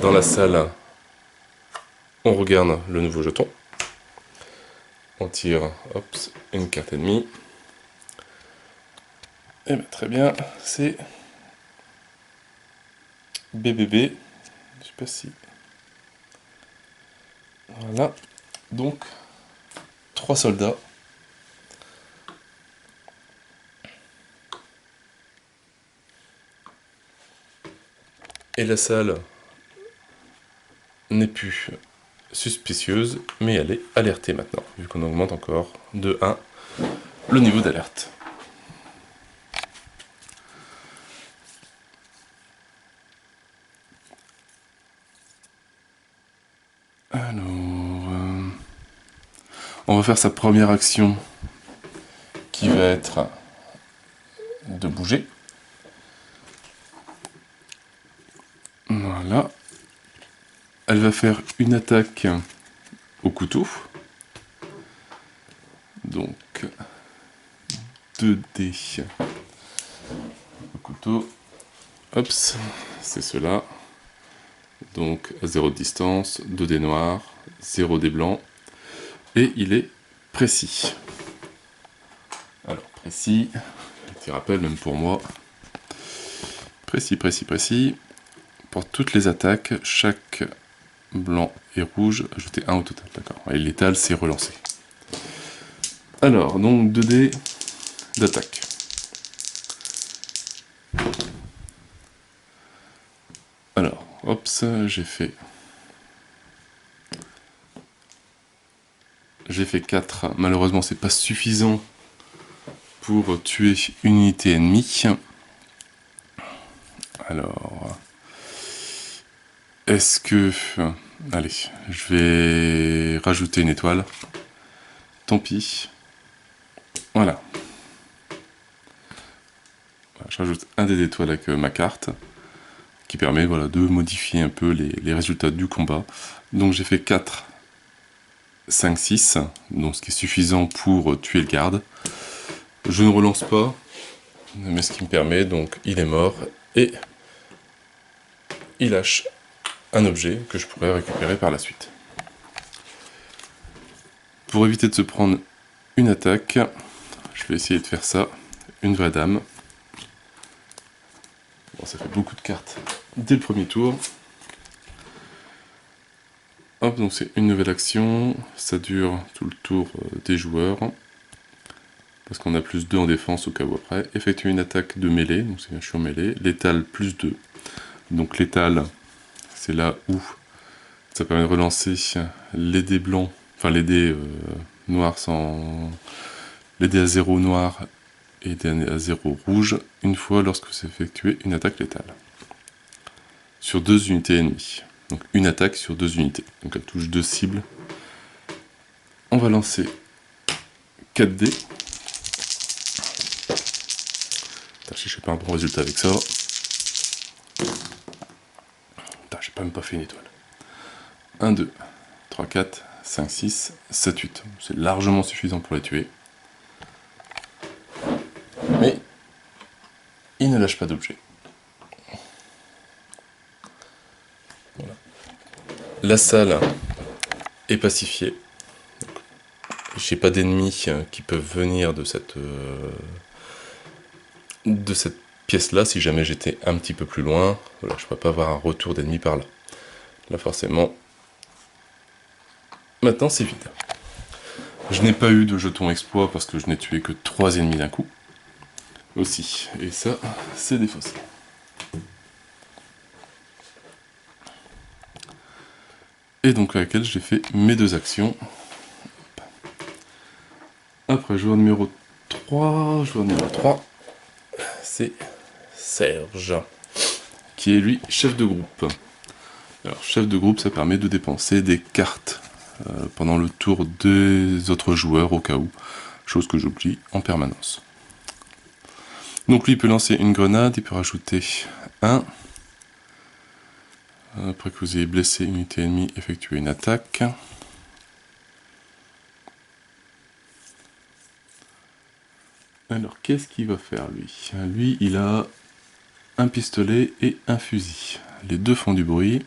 dans la salle, on regarde le nouveau jeton. On tire, hop, une carte ennemie. Et bien très bien, c'est BBB. Je sais pas si... Voilà. Donc, 3 soldats. Et la salle n'est plus suspicieuse, mais elle est alertée maintenant, vu qu'on augmente encore de 1 le niveau d'alerte. Alors, on va faire sa première action qui va être de bouger. Voilà. Elle va faire une attaque au couteau. Donc 2 dés au couteau. Hop, c'est cela. Donc à 0 de distance, 2 dés noirs, 0 dés blancs. Et il est précis. Alors précis, petit rappel même pour moi. Précis, précis, précis. Pour toutes les attaques, chaque blanc et rouge, ajoutez 1 au total, d'accord. Et l'étal, c'est relancé. Alors, donc 2 dés d'attaque. Alors, hop, j'ai fait 4. Malheureusement, c'est pas suffisant pour tuer une unité ennemie. Alors, est-ce que... Allez, je vais rajouter une étoile. Tant pis. Voilà. Je rajoute un dé d'étoile avec ma carte, qui permet voilà, de modifier un peu les résultats du combat. Donc j'ai fait 4, 5, 6, donc ce qui est suffisant pour tuer le garde. Je ne relance pas, mais ce qui me permet, donc il est mort, et il lâche un objet que je pourrais récupérer par la suite. Pour éviter de se prendre une attaque, je vais essayer de faire ça, une vraie dame. Bon, ça fait beaucoup de cartes dès le premier tour. Hop, donc c'est une nouvelle action, ça dure tout le tour des joueurs, parce qu'on a plus 2 en défense au cas où après. Effectuer une attaque de mêlée, donc c'est bien, je suis en mêlée. Létal plus 2. Donc létal, c'est là où ça permet de relancer les dés blancs, enfin les dés noirs sans... les dés à 0 noir et les dés à 0 rouge, une fois lorsque c'est effectué une attaque létale. Sur 2 unités ennemies. Donc une attaque sur 2 unités. Donc elle touche 2 cibles. On va lancer 4 dés. Je fais pas un bon résultat avec ça. J'ai même pas fait une étoile. 1, 2, 3, 4, 5, 6, 7, 8. C'est largement suffisant pour les tuer. Mais il ne lâche pas d'objet. Voilà. La salle est pacifiée. J'ai pas d'ennemis qui peuvent venir de cette pièce-là. Si jamais j'étais un petit peu plus loin, voilà, je ne pourrais pas avoir un retour d'ennemis par là. Là, forcément, maintenant c'est vide. Je n'ai pas eu de jeton exploit parce que je n'ai tué que 3 ennemis d'un coup. Aussi. Et ça, c'est défaussé. Et donc à laquelle j'ai fait mes 2 actions. Après, joueur numéro 3, c'est Serge, qui est lui chef de groupe. Alors chef de groupe, ça permet de dépenser des cartes pendant le tour des autres joueurs au cas où, chose que j'oublie en permanence. Donc lui il peut lancer une grenade, il peut rajouter 1. Après que vous ayez blessé une unité ennemie, effectuez une attaque. Alors qu'est-ce qu'il va faire lui? Lui il a un pistolet et un fusil. Les deux font du bruit.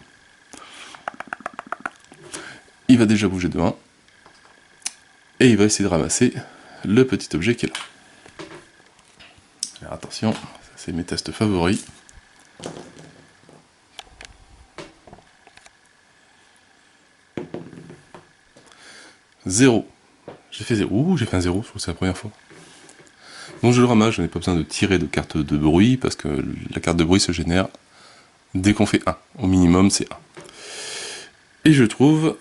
Il va déjà bouger de 1. Et il va essayer de ramasser le petit objet qui est là. Alors attention, ça c'est mes tests favoris. Zéro. J'ai fait 0. Ouh, j'ai fait un 0, je trouve que c'est la première fois. Donc je le ramasse, je n'ai pas besoin de tirer de carte de bruit, parce que la carte de bruit se génère dès qu'on fait 1. Au minimum, c'est 1. Et je trouve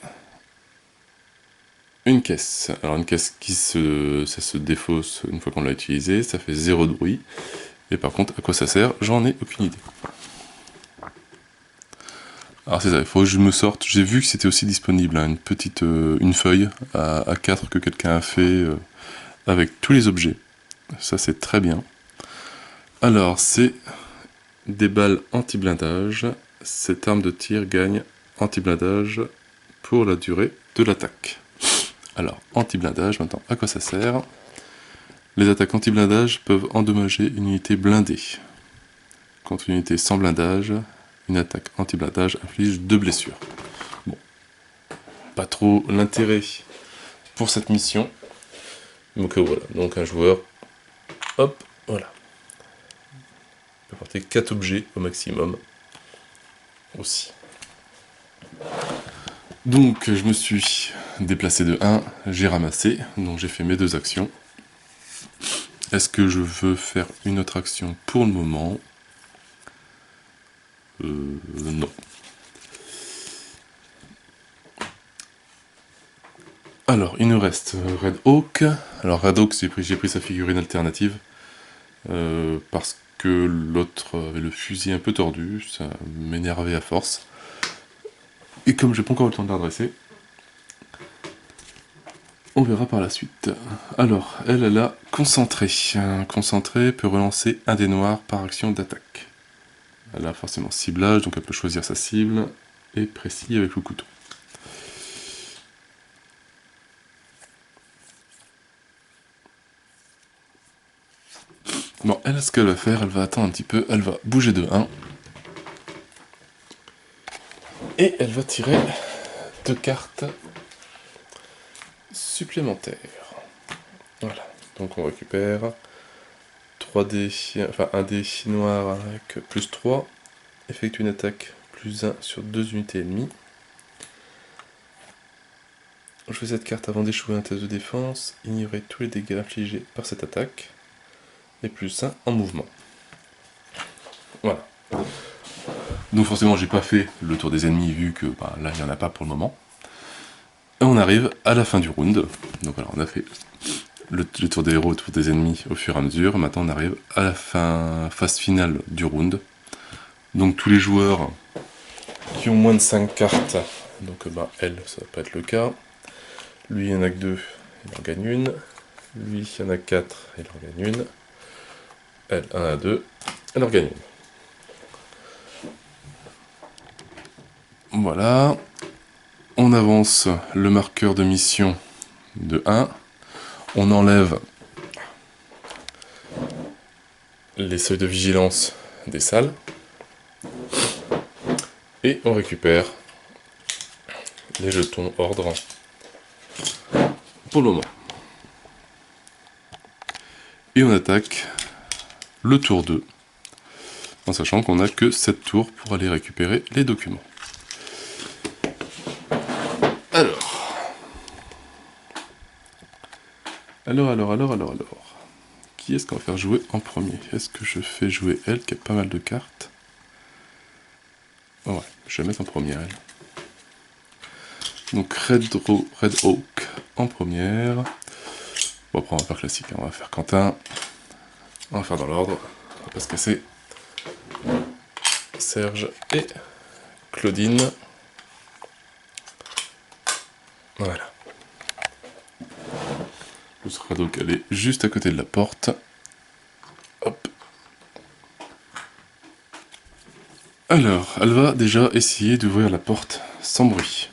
une caisse. Alors une caisse qui ça se défausse une fois qu'on l'a utilisée, ça fait 0 de bruit. Et par contre, à quoi ça sert, j'en ai aucune idée. Alors c'est ça, il faut que je me sorte. J'ai vu que c'était aussi disponible, hein, une feuille à 4 que quelqu'un a fait avec tous les objets. Ça c'est très bien. Alors c'est des balles anti-blindage. Cette arme de tir gagne anti-blindage pour la durée de l'attaque. Alors, anti-blindage, maintenant, à quoi ça sert? Les attaques anti-blindage peuvent endommager une unité blindée. Contre une unité sans blindage, une attaque anti-blindage inflige 2 blessures. Bon, pas trop l'intérêt pour cette mission. Donc voilà, donc un joueur, hop, voilà. Il peut porter 4 objets au maximum, aussi. Donc je me suis déplacé de 1, j'ai ramassé, donc j'ai fait mes 2 actions. Est-ce que je veux faire une autre action pour le moment? Non. Alors, il nous reste Red Hawk. Alors Red Hawk, j'ai pris sa figurine alternative, parce que l'autre avait le fusil un peu tordu, ça m'énervait à force. Et comme j'ai pas encore eu le temps de la redresser, on verra par la suite. Alors, elle a concentré. Concentré peut relancer un dé noir par action d'attaque. Elle a forcément ciblage, donc elle peut choisir sa cible, et précis avec le couteau. Bon, elle, ce qu'elle va faire, elle va attendre un petit peu, elle va bouger de 1. Et elle va tirer 2 cartes supplémentaires. Voilà, donc on récupère 3 dés, enfin un dé noir avec plus 3, effectue une attaque plus 1 sur 2 unités ennemies. Jouez cette carte avant d'échouer un test de défense, ignorez tous les dégâts infligés par cette attaque, et plus 1 en mouvement. Voilà. Donc forcément j'ai pas fait le tour des ennemis vu que là il n'y en a pas pour le moment. Et on arrive à la fin du round. Donc voilà, on a fait le tour des héros, le tour des ennemis au fur et à mesure. Maintenant on arrive à la phase finale du round. Donc tous les joueurs qui ont moins de 5 cartes, donc elle, ça va pas être le cas. Lui il y en a que 2, il en gagne une. Lui il y en a 4, il en gagne une. Elle en a 2, elle en gagne une. Voilà, on avance le marqueur de mission de 1, on enlève les seuils de vigilance des salles, et on récupère les jetons ordre pour le moment. Et on attaque le tour 2, en sachant qu'on n'a que 7 tours pour aller récupérer les documents. Alors. Qui est-ce qu'on va faire jouer en premier? Est-ce que je fais jouer elle, qui a pas mal de cartes? Oh ouais, je vais la mettre en première, elle. Donc Red Hawk en première. Bon, après on va faire classique, hein. On va faire Quentin. On va faire dans l'ordre. On va pas se casser. Serge et Claudine. Voilà. Le Red Hawk, elle est juste à côté de la porte. Hop. Alors, elle va déjà essayer d'ouvrir la porte sans bruit.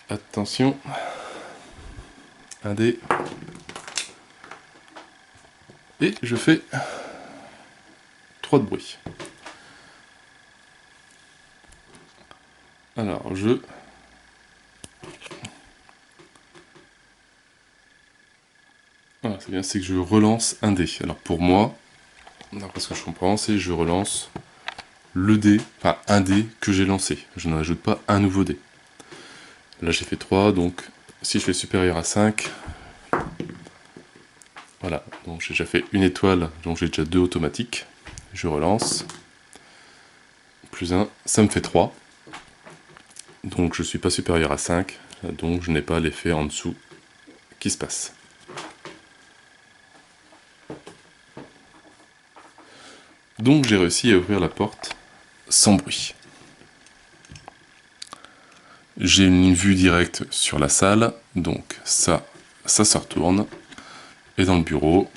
Attention. Un dé. Et je fais 3 de bruit. Alors, voilà, c'est bien, c'est que je relance un dé. Alors pour moi, d'après ce que je comprends, c'est je relance le dé, enfin un dé que j'ai lancé. Je n'ajoute pas un nouveau dé. Là j'ai fait 3, donc si je fais supérieur à 5, voilà, donc j'ai déjà fait une étoile, donc j'ai déjà 2 automatiques. Je relance, plus 1, ça me fait 3. Donc je ne suis pas supérieur à 5, donc je n'ai pas l'effet en dessous qui se passe. Donc j'ai réussi à ouvrir la porte sans bruit. J'ai une vue directe sur la salle, donc ça se retourne. Et dans le bureau,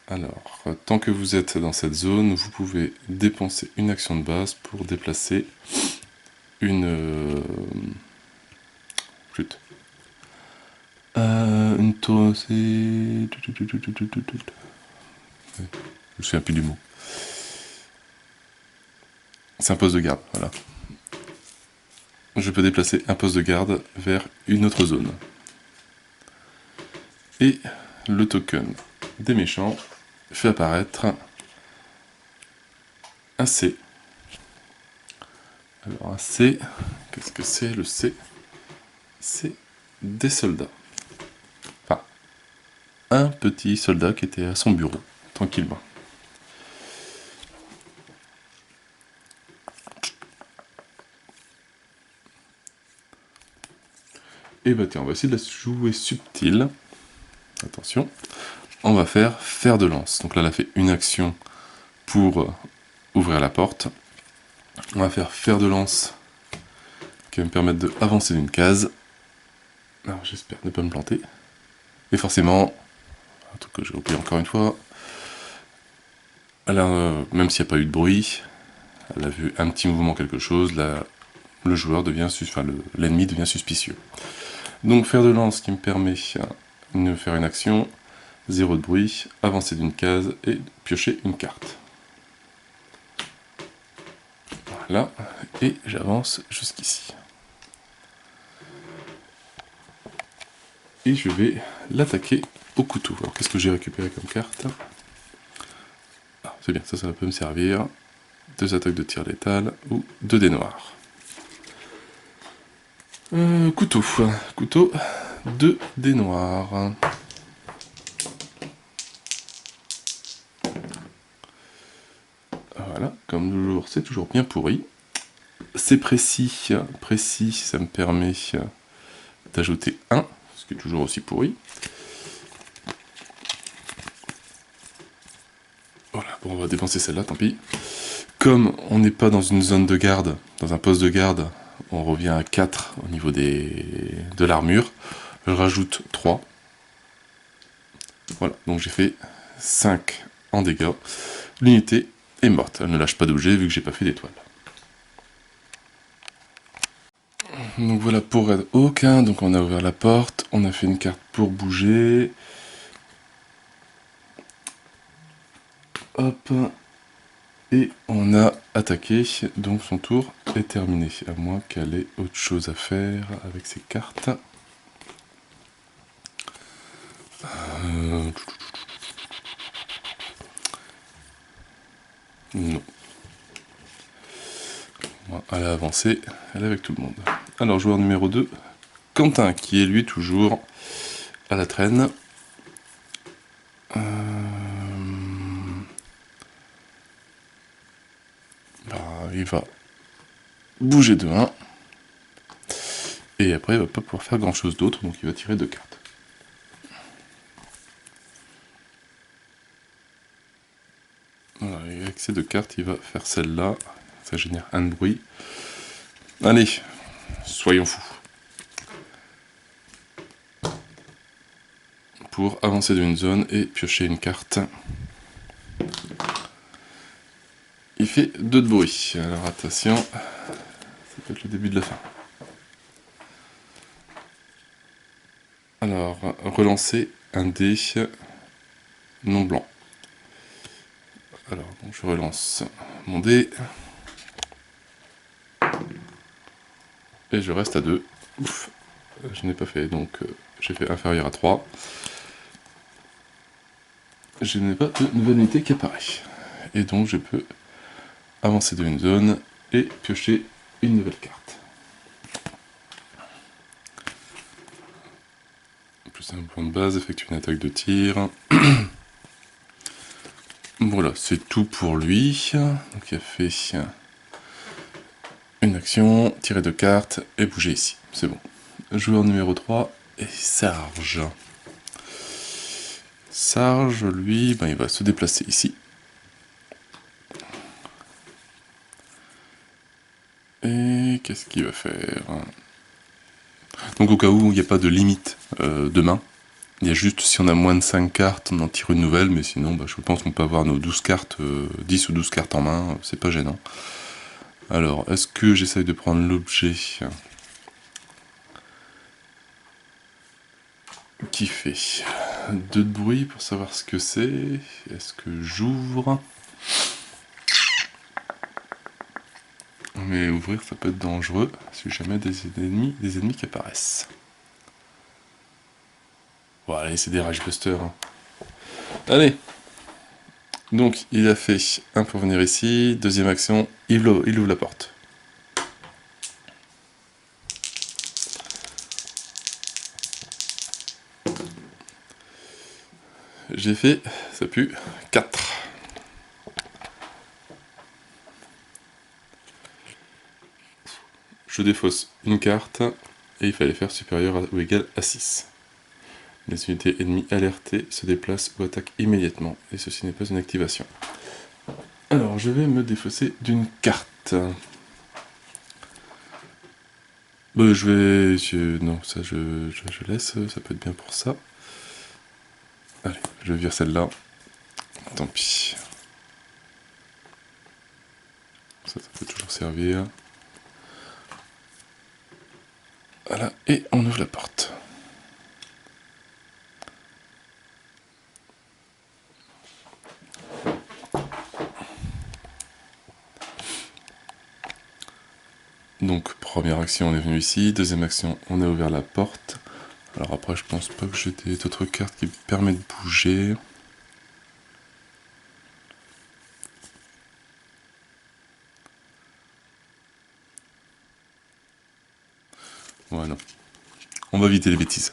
alors, tant que vous êtes dans cette zone, vous pouvez dépenser une action de base pour déplacer une flûte. Une tour, c'est... Je me souviens plus du mot. C'est un poste de garde, voilà. Je peux déplacer un poste de garde vers une autre zone. Et le token des méchants fait apparaître un C. Alors un C, qu'est-ce que c'est le C? C'est des soldats. Enfin, un petit soldat qui était à son bureau, tranquillement. Et bah tiens, on va essayer de la jouer subtile. Attention. On va faire fer de lance. Donc là, elle a fait une action pour ouvrir la porte. On va faire fer de lance qui va me permettre d'avancer d'une case. Alors j'espère ne pas me planter. Et forcément, un truc que j'ai oublié encore une fois, elle a, même s'il n'y a pas eu de bruit, elle a vu un petit mouvement, quelque chose, là, le joueur devient, enfin l'ennemi devient suspicieux. Donc fer de lance qui me permet de faire une action, 0 de bruit, avancer d'une case et piocher une carte. Voilà, et j'avance jusqu'ici. Et je vais l'attaquer au couteau. Alors qu'est-ce que j'ai récupéré comme carte? Ah, c'est bien, ça peut me servir. 2 attaques de tir létal ou 2 dés noirs. Couteau, 2 dés noirs. Voilà, comme toujours, c'est toujours bien pourri. C'est précis, ça me permet d'ajouter 1, ce qui est toujours aussi pourri. Voilà, bon, on va dépenser celle-là, tant pis. Comme on n'est pas dans une zone de garde, dans un poste de garde, on revient à 4 au niveau de l'armure. Je rajoute 3. Voilà, donc j'ai fait 5 en dégâts. L'unité est morte, elle ne lâche pas d'objet vu que j'ai pas fait d'étoile. Donc voilà pour Red Hawk, donc on a ouvert la porte, on a fait une carte pour bouger. Hop. Et on a attaqué, donc son tour est terminé, à moins qu'elle ait autre chose à faire avec ses cartes. Non. Elle a avancé, elle est avec tout le monde. Alors, joueur numéro 2, Quentin, qui est lui toujours à la traîne. Il va bouger de 1. Et après, il va pas pouvoir faire grand chose d'autre, donc il va tirer 2 cartes. Voilà, et avec ces 2 cartes, il va faire celle-là. Ça génère un de bruit. Allez, soyons fous. Pour avancer d'une zone et piocher une carte. Il fait 2 de bruit. Alors attention, ça peut être le début de la fin. Alors, relancer un dé non blanc. Alors, bon, je relance mon dé. Et je reste à 2. Ouf, je n'ai pas fait, donc j'ai fait inférieur à 3. Je n'ai pas de nouvelle unité qui apparaît. Et donc je peux avancer de une zone et piocher une nouvelle carte. Plus un point de base, effectue une attaque de tir. Voilà, c'est tout pour lui. Donc il a fait une action, tirer 2 cartes et bouger ici. C'est bon. Joueur numéro 3 est Sarge. Sarge, lui, ben, il va se déplacer ici. Et qu'est-ce qu'il va faire? Donc au cas où il n'y a pas de limite de main, il y a juste si on a moins de 5 cartes, on en tire une nouvelle, mais sinon bah, je pense qu'on peut avoir nos 12 cartes, 10 ou 12 cartes en main, c'est pas gênant. Alors, est-ce que j'essaye de prendre l'objet qui fait 2 de bruit pour savoir ce que c'est? Est-ce que j'ouvre? Mais ouvrir ça peut être dangereux si jamais des ennemis qui apparaissent. Bon allez, c'est des Ragebusters. Hein. Allez. Donc il a fait un pour venir ici, deuxième action, il ouvre la porte. J'ai fait, ça pue, 4. Je défausse une carte, et il fallait faire supérieur ou égal à 6. Les unités ennemies alertées se déplacent ou attaquent immédiatement, et ceci n'est pas une activation. Alors, je vais me défausser d'une carte. Non, ça je laisse, ça peut être bien pour ça. Allez, je vire celle-là. Tant pis. Ça peut toujours servir. Voilà, et on ouvre la porte. Donc première action, on est venu ici, deuxième action, on a ouvert la porte. Alors après, je pense pas que j'ai d'autres cartes qui me permettent de bouger. Ouais, non. On va éviter les bêtises.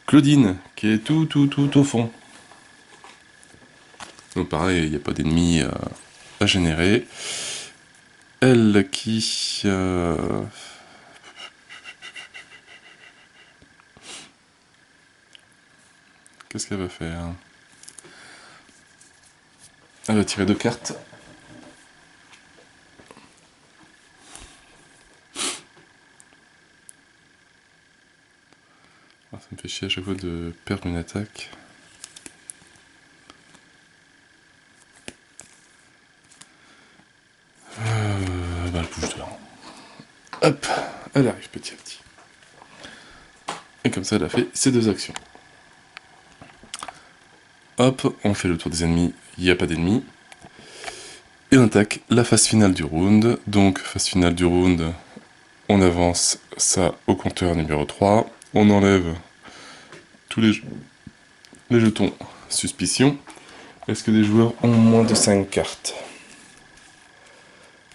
Claudine, qui est tout au fond. Donc pareil, il n'y a pas d'ennemis à générer. Elle qui... Qu'est-ce qu'elle va faire? Elle va tirer 2 cartes. Ah, ça me fait chier à chaque fois de perdre une attaque. Bah, elle bouge devant. Hop, elle arrive petit à petit. Et comme ça, elle a fait ses 2 actions. Hop, on fait le tour des ennemis, il n'y a pas d'ennemis. Et on attaque la phase finale du round. Donc, phase finale du round, on avance ça au compteur numéro 3. On enlève tous les jetons suspicion. Est-ce que des joueurs ont moins de 5 cartes?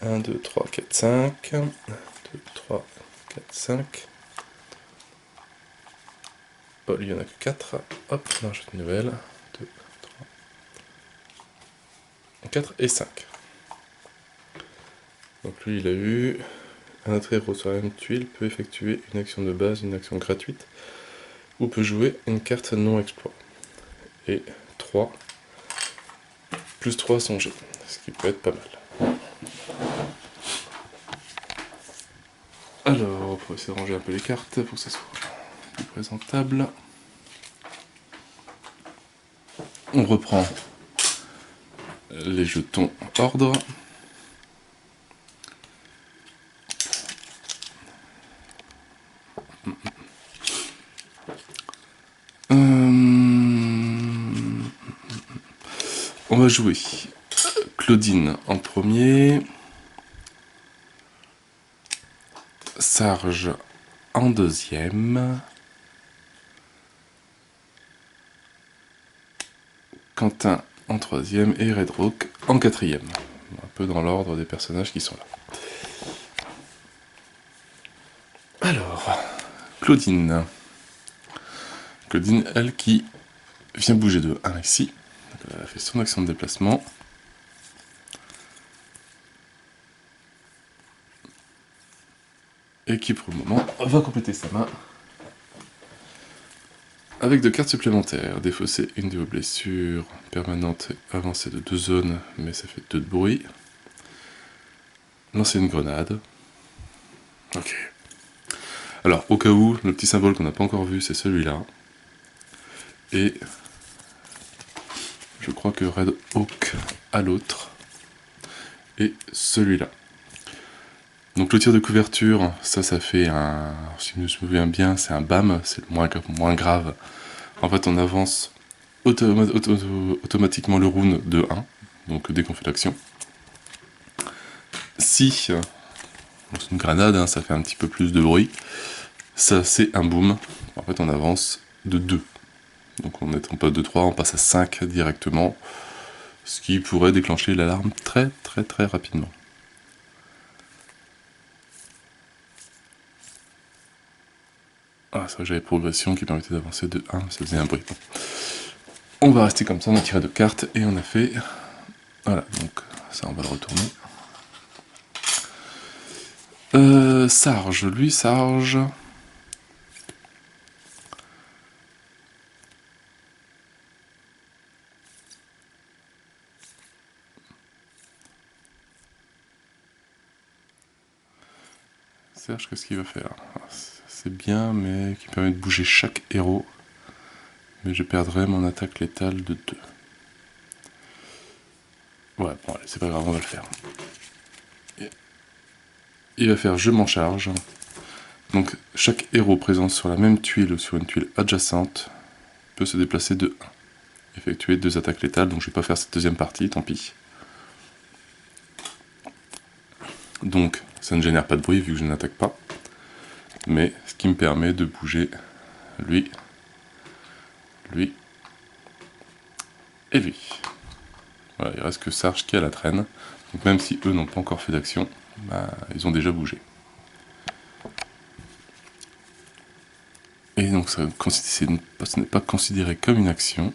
1, 2, 3, 4, 5. 1, 2, 3, 4, 5. Oh, lui, il n'y en a que 4. Hop, on ajoute une nouvelle. 2, 3, 4 et 5. Donc lui, il a eu un autre héros sur la même tuile peut effectuer une action de base, une action gratuite, ou peut jouer une carte non exploit. Et 3, plus 3 son jet, ce qui peut être pas mal. Alors, on va essayer de ranger un peu les cartes pour que ça soit plus présentable. On reprend les jetons ordre. On On va jouer Claudine en premier, Sarge en deuxième, Quentin en troisième et Redrock en quatrième. Un peu dans l'ordre des personnages qui sont là. Alors, Claudine. Claudine, elle qui vient bouger de 1 ici. Elle a fait son action de déplacement. Et qui pour le moment va compléter sa main avec 2 cartes supplémentaires. Défausser une de vos blessures permanentes, avancer de 2 zones, mais ça fait 2 de bruit. Lancer une grenade. Ok. Alors, au cas où, le petit symbole qu'on n'a pas encore vu, c'est celui-là. Et je crois que Red Hawk a l'autre. Et celui-là. Donc le tir de couverture, ça fait un... Si je me souviens bien, c'est un BAM, c'est le moins grave. En fait, on avance automatiquement le round de 1, donc dès qu'on fait l'action. Si c'est une grenade, hein, ça fait un petit peu plus de bruit. Ça, c'est un boom. En fait, on avance de 2. Donc on n'étant pas de 3, on passe à 5 directement. Ce qui pourrait déclencher l'alarme très rapidement. Ah, c'est vrai que j'avais progression qui permettait d'avancer de 1, ça faisait un bruit. Bon. On va rester comme ça, on a tiré 2 cartes et on a fait... Voilà, donc ça on va le retourner. Sarge, lui, Sarge... Sarge, qu'est-ce qu'il va faire? C'est bien, mais qui permet de bouger chaque héros. Mais je perdrai mon attaque létale de 2. Ouais, bon, allez, c'est pas grave, on va le faire. Il va faire je m'en charge. Donc, chaque héros présent sur la même tuile ou sur une tuile adjacente peut se déplacer de 1. Effectuer 2 attaques létales, donc je vais pas faire cette deuxième partie, tant pis. Donc, ça ne génère pas de bruit vu que je n'attaque pas. Mais ce qui me permet de bouger lui, lui et lui. Voilà, il reste que Sarge qui a la traîne. Donc même si eux n'ont pas encore fait d'action, bah, ils ont déjà bougé. Et donc ce n'est pas considéré comme une action.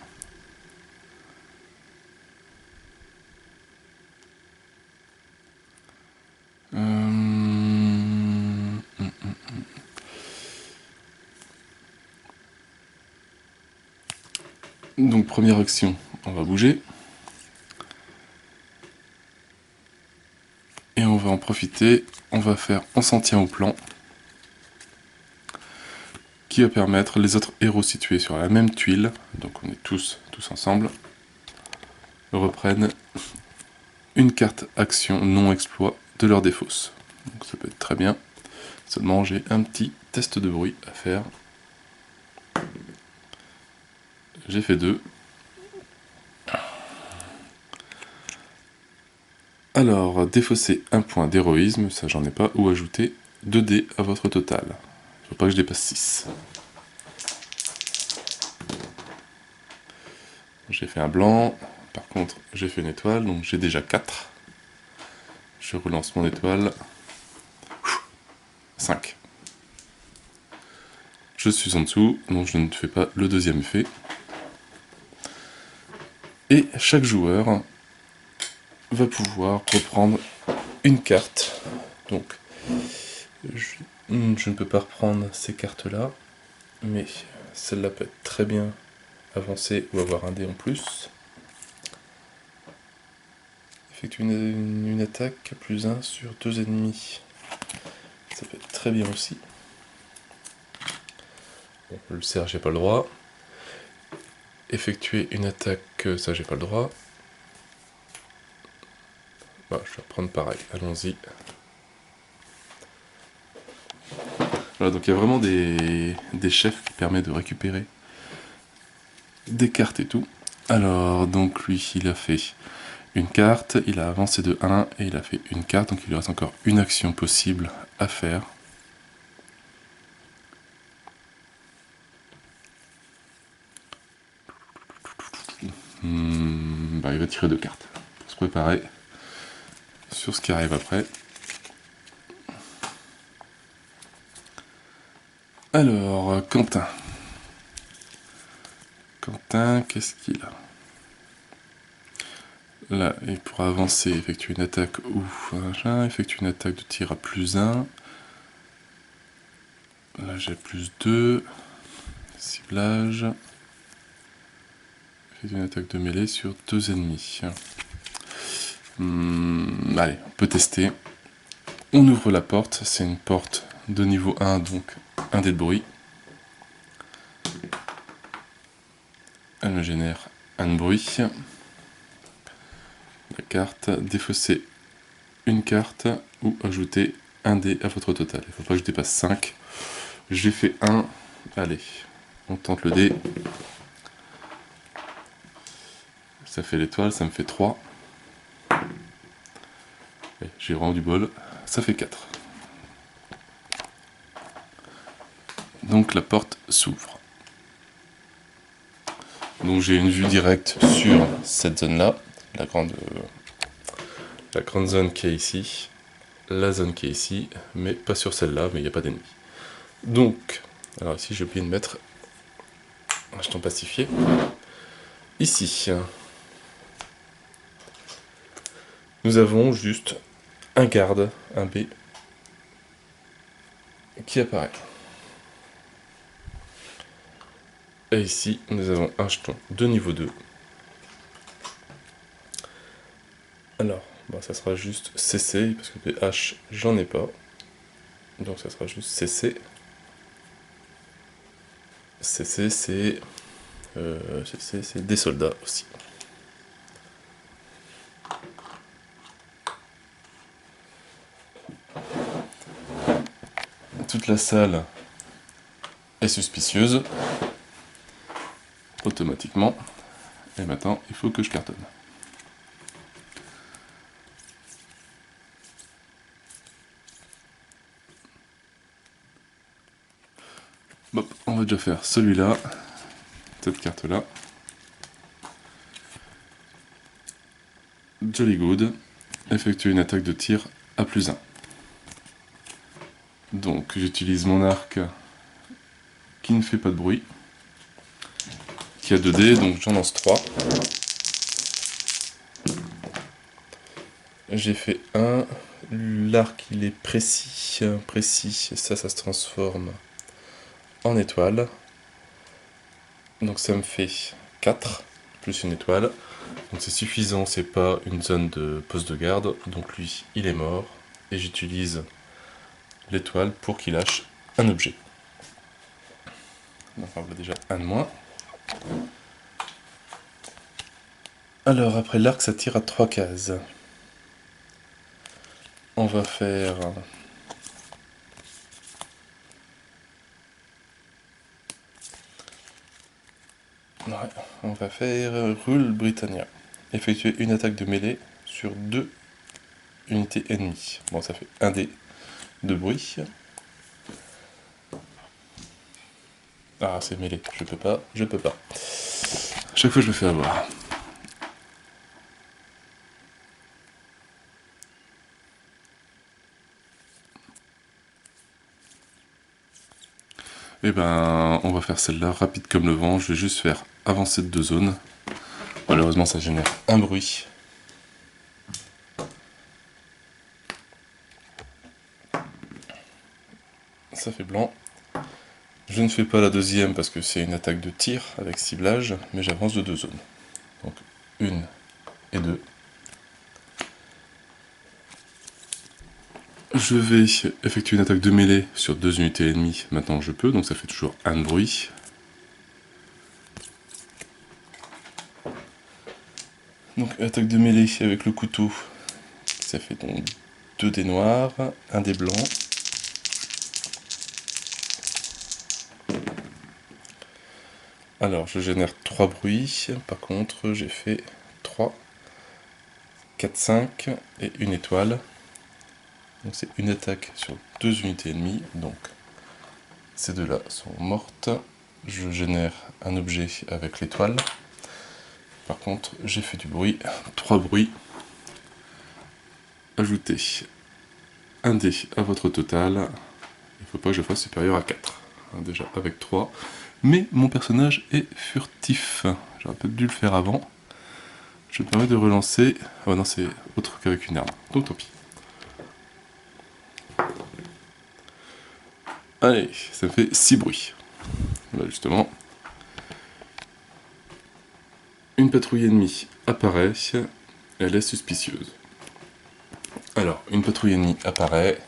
Donc première action, on va bouger. Et on va en profiter, on va faire on s'en tient au plan. Qui va permettre les autres héros situés sur la même tuile, donc on est tous ensemble, reprennent une carte action non exploit de leur défausse. Donc ça peut être très bien. Seulement j'ai un petit test de bruit à faire. J'ai fait 2. Alors, défausser un point d'héroïsme, ça j'en ai pas, ou ajouter 2 dés à votre total. Il ne faut pas que je dépasse 6. J'ai fait un blanc, par contre j'ai fait une étoile, donc j'ai déjà 4. Je relance mon étoile. 5. Je suis en dessous, donc je ne fais pas le deuxième effet. Et chaque joueur va pouvoir reprendre une carte. Donc, je ne peux pas reprendre ces cartes-là, mais celle-là peut être très bien avancée ou avoir un dé en plus. Effectuer une attaque plus 1 sur 2 ennemis. Ça peut être très bien aussi. Bon, le cerf, j'ai pas le droit. Effectuer une attaque, ça j'ai pas le droit. Bah, je vais reprendre pareil, allons-y. Voilà, donc il y a vraiment des chefs qui permettent de récupérer des cartes et tout. Alors, donc lui, il a fait une carte, il a avancé de 1 et il a fait une carte, donc il lui reste encore une action possible à faire. Il va tirer 2 cartes pour se préparer sur ce qui arrive après. Alors, Quentin. Quentin, qu'est-ce qu'il a? Là, il pourra avancer, effectuer une attaque ou effectuer une attaque de tir à +1. Là, j'ai +2. Ciblage. Effectuer une attaque de mêlée sur 2 ennemis. Allez, on peut tester. On ouvre la porte, c'est une porte de niveau 1, donc 1 dé de bruit. Elle me génère 1 de bruit. La carte, défausser une carte ou ajouter 1 dé à votre total. Il ne faut pas que je dépasse 5. J'ai fait 1. Allez, on tente le dé. Ça fait l'étoile, ça me fait 3. J'ai vraiment du bol. Ça fait 4. Donc la porte s'ouvre. Donc j'ai une vue directe sur cette zone-là, la grande zone qui est ici, la zone qui est ici, mais pas sur celle-là, mais il n'y a pas d'ennemis. Donc, alors ici j'ai oublié de mettre un jeton pacifié. Ici, nous avons juste un garde, un B, qui apparaît. Et ici, nous avons un jeton de niveau 2. Alors, ça sera juste CC, parce que PH, j'en ai pas. Donc ça sera juste CC. CC, c'est des soldats aussi. Toute la salle est suspicieuse, automatiquement. Et maintenant, il faut que je cartonne. Bon, on va déjà faire celui-là, cette carte-là. Jolly good. Effectuer une attaque de tir à +1. Donc j'utilise mon arc qui ne fait pas de bruit, qui a 2 dés, donc j'en lance 3. J'ai fait 1, l'arc il est précis, et ça se transforme en étoile. Donc ça me fait 4, plus une étoile. Donc c'est suffisant, c'est pas une zone de poste de garde, donc lui il est mort, et j'utilise l'étoile pour qu'il lâche un objet. Donc on voit déjà un de moins. Alors après l'arc ça tire à 3 cases. On va faire... Ouais, on va faire Rule Britannia. Effectuer une attaque de mêlée sur 2 unités ennemies. Bon, ça fait 1 dé de bruit. Ah, c'est mêlé, je peux pas. Chaque fois je me fais avoir. Et ben, on va faire celle-là, rapide comme le vent. Je vais juste faire avancer de 2 zones. Malheureusement, ça génère un bruit. Ça fait blanc. Je ne fais pas la deuxième parce que c'est une attaque de tir avec ciblage, mais j'avance de 2 zones. Donc 1 et 2. Je vais effectuer une attaque de mêlée sur 2 unités ennemies, maintenant je peux, donc ça fait toujours un de bruit. Donc attaque de mêlée avec le couteau, ça fait donc 2 dés noirs, 1 dé blanc. Alors, je génère 3 bruits. Par contre, j'ai fait 3, 4, 5 et une étoile. Donc c'est une attaque sur 2 unités ennemies. Donc ces deux-là sont mortes. Je génère un objet avec l'étoile. Par contre, j'ai fait du bruit. 3 bruits. Ajoutez un dé à votre total. Il ne faut pas que je fasse supérieur à 4. Déjà avec 3. Mais mon personnage est furtif. J'aurais peut-être dû le faire avant. Je me permets de relancer. Oh non, c'est autre qu'avec une arme. Donc tant pis. Allez, ça fait 6 bruits. Là justement. Une patrouille ennemie apparaît. Elle est suspicieuse. Alors, une patrouille ennemie apparaît.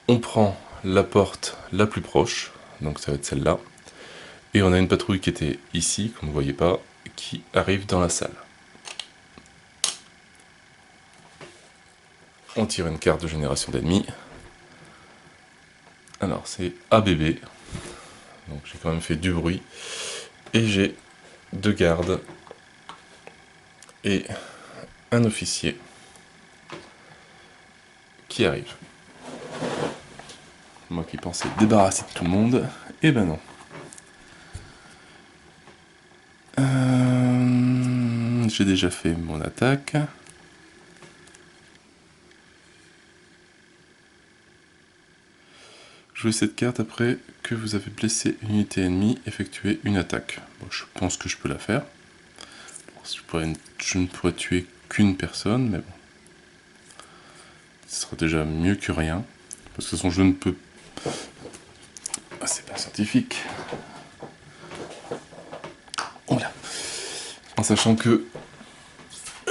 On prend la porte la plus proche. Donc ça va être celle-là. Et on a une patrouille qui était ici, qu'on ne voyait pas, qui arrive dans la salle. On tire une carte de génération d'ennemis. Alors c'est ABB. Donc j'ai quand même fait du bruit. Et j'ai 2 gardes. Et un officier. Qui arrive. Moi qui pensais débarrasser de tout le monde. Et ben non. J'ai déjà fait mon attaque. Jouez cette carte après que vous avez blessé une unité ennemie, effectuez une attaque. Bon, je pense que je peux la faire. Je ne pourrais tuer qu'une personne, mais bon. Ce sera déjà mieux que rien. Parce que de toute façon, je ne peux... Ah, c'est pas scientifique. Voilà. En sachant que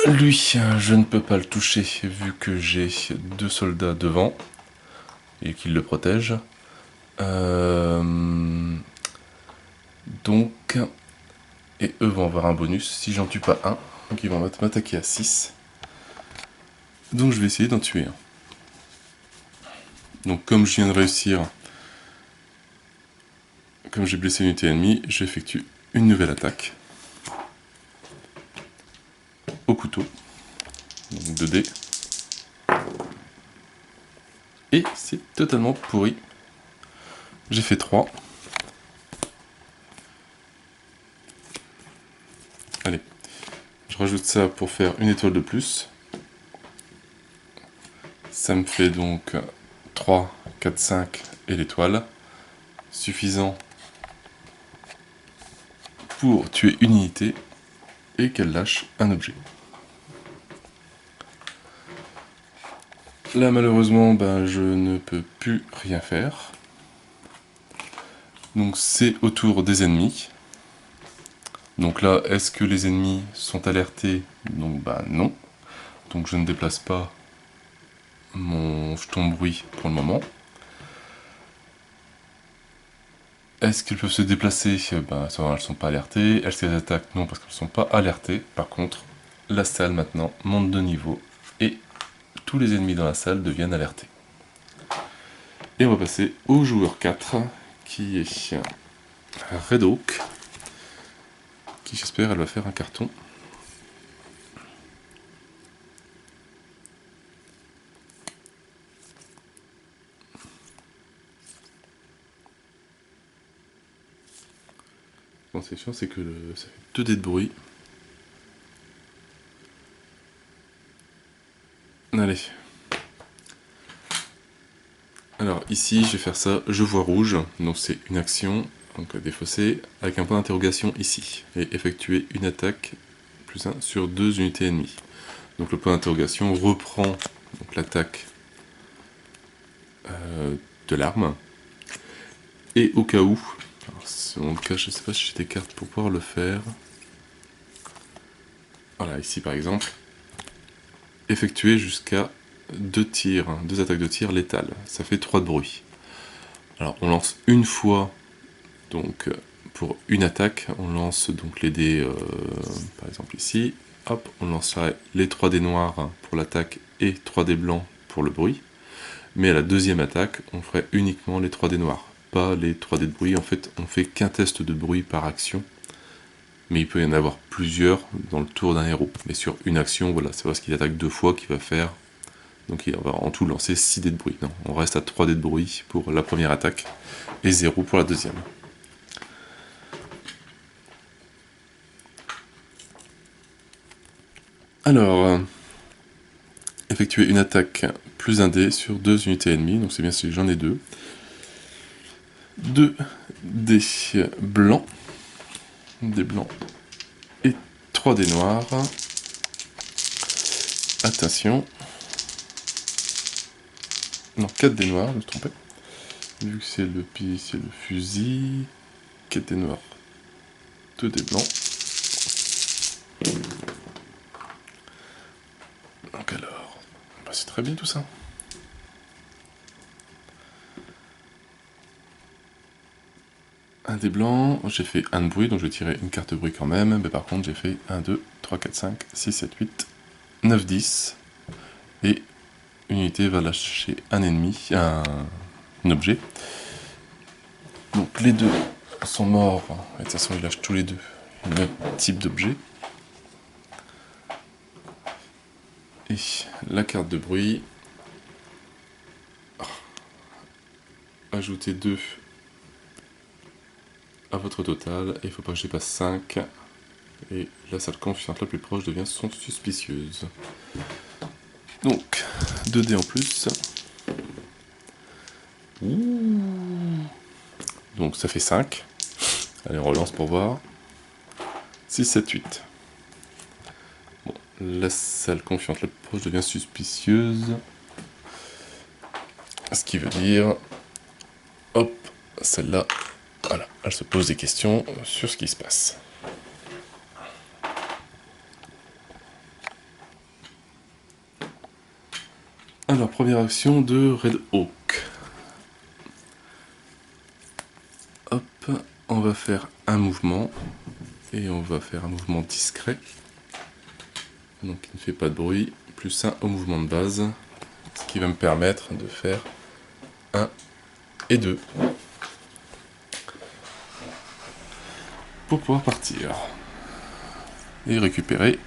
lui, je ne peux pas le toucher vu que j'ai 2 soldats devant et qu'il le protège. Donc, et eux vont avoir un bonus si j'en tue pas un. Donc ils vont m'attaquer à 6. Donc je vais essayer d'en tuer un. Donc comme je viens de réussir, comme j'ai blessé une unité ennemie, j'effectue une nouvelle attaque. Au couteau. Donc 2 dés. Et c'est totalement pourri. J'ai fait 3. Allez, je rajoute ça pour faire une étoile de plus. Ça me fait donc 3, 4, 5 et l'étoile. Suffisant pour tuer une unité et qu'elle lâche un objet. Là malheureusement ben, je ne peux plus rien faire. Donc c'est au tour des ennemis. Donc là, est-ce que les ennemis sont alertés? Donc bah non. Donc je ne déplace pas mon jeton bruit pour le moment. Est-ce qu'ils peuvent se déplacer? Ben, ça, elles ne sont pas alertées. Est-ce qu'elles attaquent? Non, parce qu'elles ne sont pas alertées. Par contre, la salle maintenant monte de niveau et tous les ennemis dans la salle deviennent alertés. Et on va passer au joueur 4, qui est Red Hawk, qui j'espère elle va faire un carton. Bon, c'est sûr, c'est que ça fait 2 dés de bruit. Allez. Alors ici, je vais faire ça, je vois rouge, donc c'est une action, donc défausser, avec un point d'interrogation ici, et effectuer une attaque plus 1 sur 2 unités ennemies. Donc le point d'interrogation reprend l'attaque de l'arme, et au cas où, c'est mon cas, je ne sais pas si j'ai des cartes pour pouvoir le faire, voilà, ici par exemple, effectuer jusqu'à 2 tirs, 2 attaques de tir létales, ça fait 3 de bruit. Alors on lance une fois, donc pour une attaque, on lance donc les dés, par exemple ici, hop, on lancerait les 3 dés noirs pour l'attaque et 3 dés blancs pour le bruit, mais à la deuxième attaque, on ferait uniquement les 3 dés noirs. pas les 3D de bruit. En fait, on fait qu'un test de bruit par action. Mais il peut y en avoir plusieurs dans le tour d'un héros. Mais sur une action, voilà, c'est parce qu'il attaque 2 fois qu'il va faire. Donc il va en tout lancer 6 dés de bruit. Non, on reste à 3 dés de bruit pour la première attaque et 0 pour la deuxième. Alors, effectuer une attaque plus un dé sur 2 unités ennemies. Donc c'est bien si j'en ai 2. 2 dés blancs. Des blancs et 3 dés noirs. Attention. Non, 4 dés noirs, je me suis trompé. Vu que c'est le fusil. 4 dés noirs. 2 dés blancs. Donc alors, bah c'est très bien tout ça. Un dé blanc, j'ai fait 1 de bruit, donc je vais tirer une carte de bruit quand même. Mais par contre, j'ai fait 1, 2, 3, 4, 5, 6, 7, 8, 9, 10. Et une unité va lâcher un ennemi, un objet. Donc les deux sont morts. Et de toute façon, ils lâchent tous les deux le même type d'objet. Et la carte de bruit. Ajoutez 2 à votre total. Et il ne faut pas que je dépasse 5. Et la salle confiante la plus proche devient suspicieuse. Donc, 2 dés en plus. Ouh. Donc ça fait 5. Allez, on relance pour voir. 6, 7, 8. Bon, la salle confiante la plus proche devient suspicieuse. Ce qui veut dire... Hop, celle-là, voilà, elle se pose des questions sur ce qui se passe. Alors, première action de Red Hawk. Hop, on va faire un mouvement. Et on va faire un mouvement discret. Donc, il ne fait pas de bruit. Plus 1 au mouvement de base. Ce qui va me permettre de faire 1 et 2. Pour pouvoir partir. Et récupérer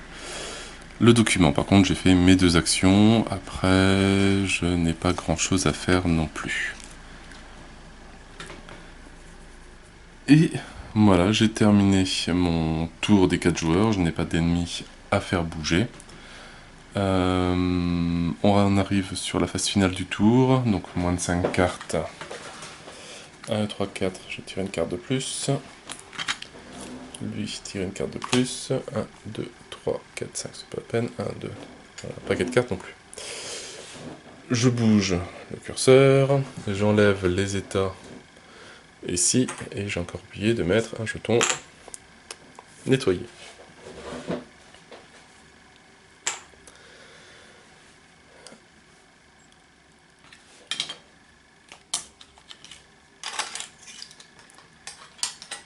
le document. Par contre, j'ai fait mes 2 actions. Après, je n'ai pas grand chose à faire non plus. Et voilà, j'ai terminé mon tour des 4 joueurs. Je n'ai pas d'ennemis à faire bouger. On en arrive sur la phase finale du tour. Donc moins de 5 cartes. 1, 3, 4. Je tire une carte de plus. Lui tire une carte de plus. 1, 2, 3, 4, 5. C'est pas la peine. 1, 2. Voilà, pas 4 cartes non plus. Je bouge le curseur. J'enlève les états ici, et j'ai encore oublié de mettre un jeton nettoyé.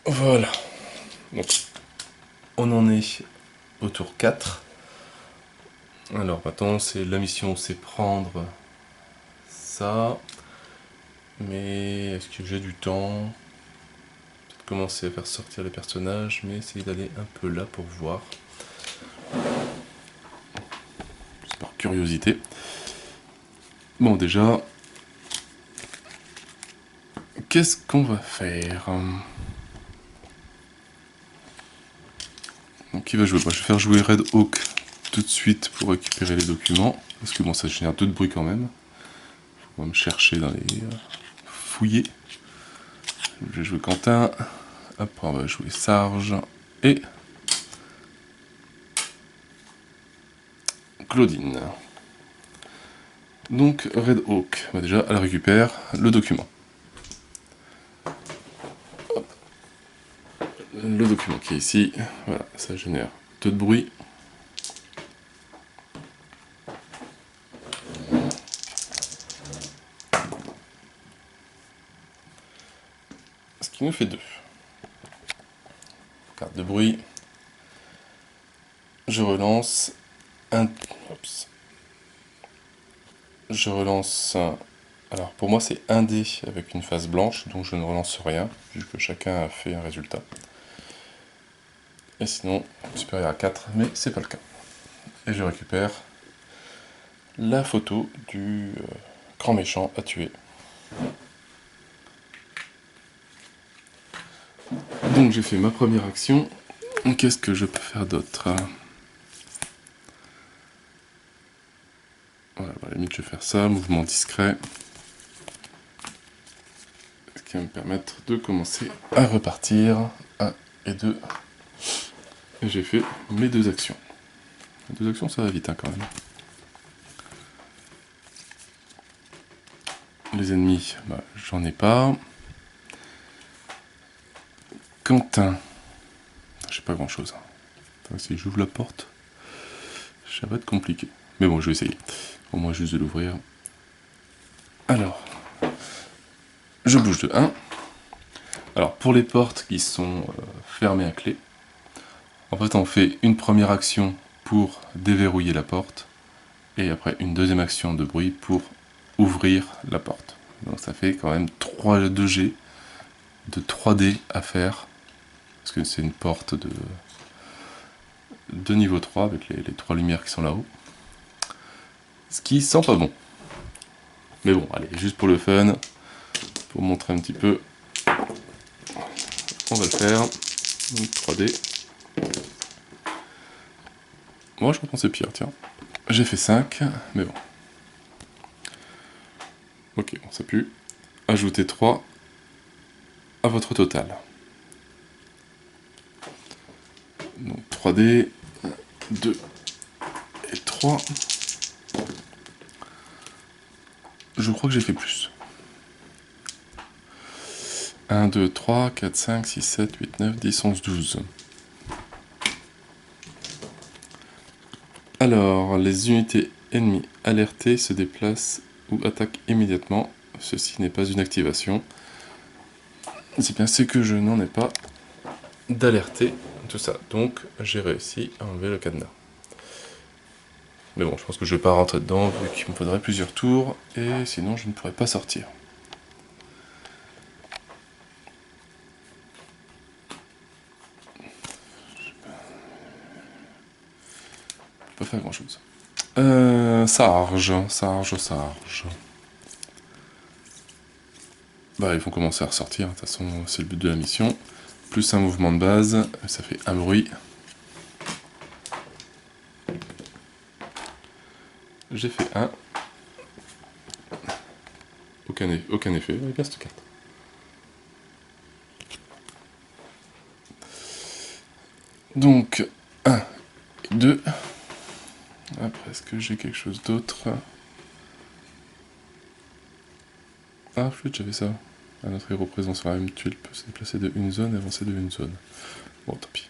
Voilà. Donc, on en est au tour 4. Alors maintenant, la mission, c'est prendre ça. Mais est-ce que j'ai du temps? Peut-être commencer à faire sortir les personnages, mais essayer d'aller un peu là pour voir. C'est par curiosité. Bon, déjà, qu'est-ce qu'on va faire? Donc, qui va jouer? Moi, je vais faire jouer Red Hawk tout de suite pour récupérer les documents. Parce que bon, ça génère 2 de bruit quand même. On va me chercher dans les fouiller. Je vais jouer Quentin. Après, on va jouer Sarge. Et Claudine. Donc, Red Hawk. Bah, déjà, elle récupère le document. Hop. Le document qui est ici. Voilà, ça génère 2 de bruit. Ce qui nous fait 2. Carte de bruit. Je relance un... Oups. Je relance Alors pour moi c'est un dé avec une face blanche, donc je ne relance rien, vu que chacun a fait un résultat. Et sinon, supérieur à 4, mais c'est pas le cas. Et je récupère la photo du grand méchant à tuer. Donc j'ai fait ma première action. Qu'est-ce que je peux faire d'autre? Voilà, à la limite je vais faire ça, mouvement discret. Ce qui va me permettre de commencer à repartir. 1 et 2. Et j'ai fait mes 2 actions. Les 2 actions ça va vite hein, quand même. Les ennemis, bah, j'en ai pas. Quentin. J'ai pas grand chose. Si j'ouvre la porte, ça va être compliqué. Mais bon, je vais essayer. Au moins juste de l'ouvrir. Alors, je bouge de 1. Alors, pour les portes qui sont fermées à clé, en fait, on fait une première action pour déverrouiller la porte, et après une deuxième action de bruit pour ouvrir la porte. Donc ça fait quand même 2G de 3D à faire, parce que c'est une porte de niveau 3 avec les 3 lumières qui sont là-haut. Ce qui sent pas bon. Mais bon, allez, juste pour le fun, pour montrer un petit peu, on va le faire. Donc 3D. Moi je pense c'est pire, tiens. J'ai fait 5, mais bon. Ok, bon, ça pue. Ajoutez 3 à votre total. Donc 3D, 2 et 3. Je crois que j'ai fait plus. 1, 2, 3, 4, 5, 6, 7, 8, 9, 10, 11, 12. Alors, les unités ennemies alertées se déplacent ou attaquent immédiatement. Ceci n'est pas une activation. C'est bien, c'est que je n'en ai pas d'alerté, tout ça. Donc, j'ai réussi à enlever le cadenas. Mais bon, je pense que je ne vais pas rentrer dedans, vu qu'il me faudrait plusieurs tours, et sinon je ne pourrais pas sortir. Pas faire grand chose. Sarge. Bah, ils vont commencer à ressortir, de toute façon, c'est le but de la mission. Plus un mouvement de base, ça fait un bruit. J'ai fait 1. Aucun effet, avec bien cette carte. Donc, 1 et 2. Après, est-ce que j'ai quelque chose d'autre? Ah, flûte, j'avais ça. Un autre héros présent sur la même tuile peut se déplacer de une zone et avancer de une zone. Bon, tant pis.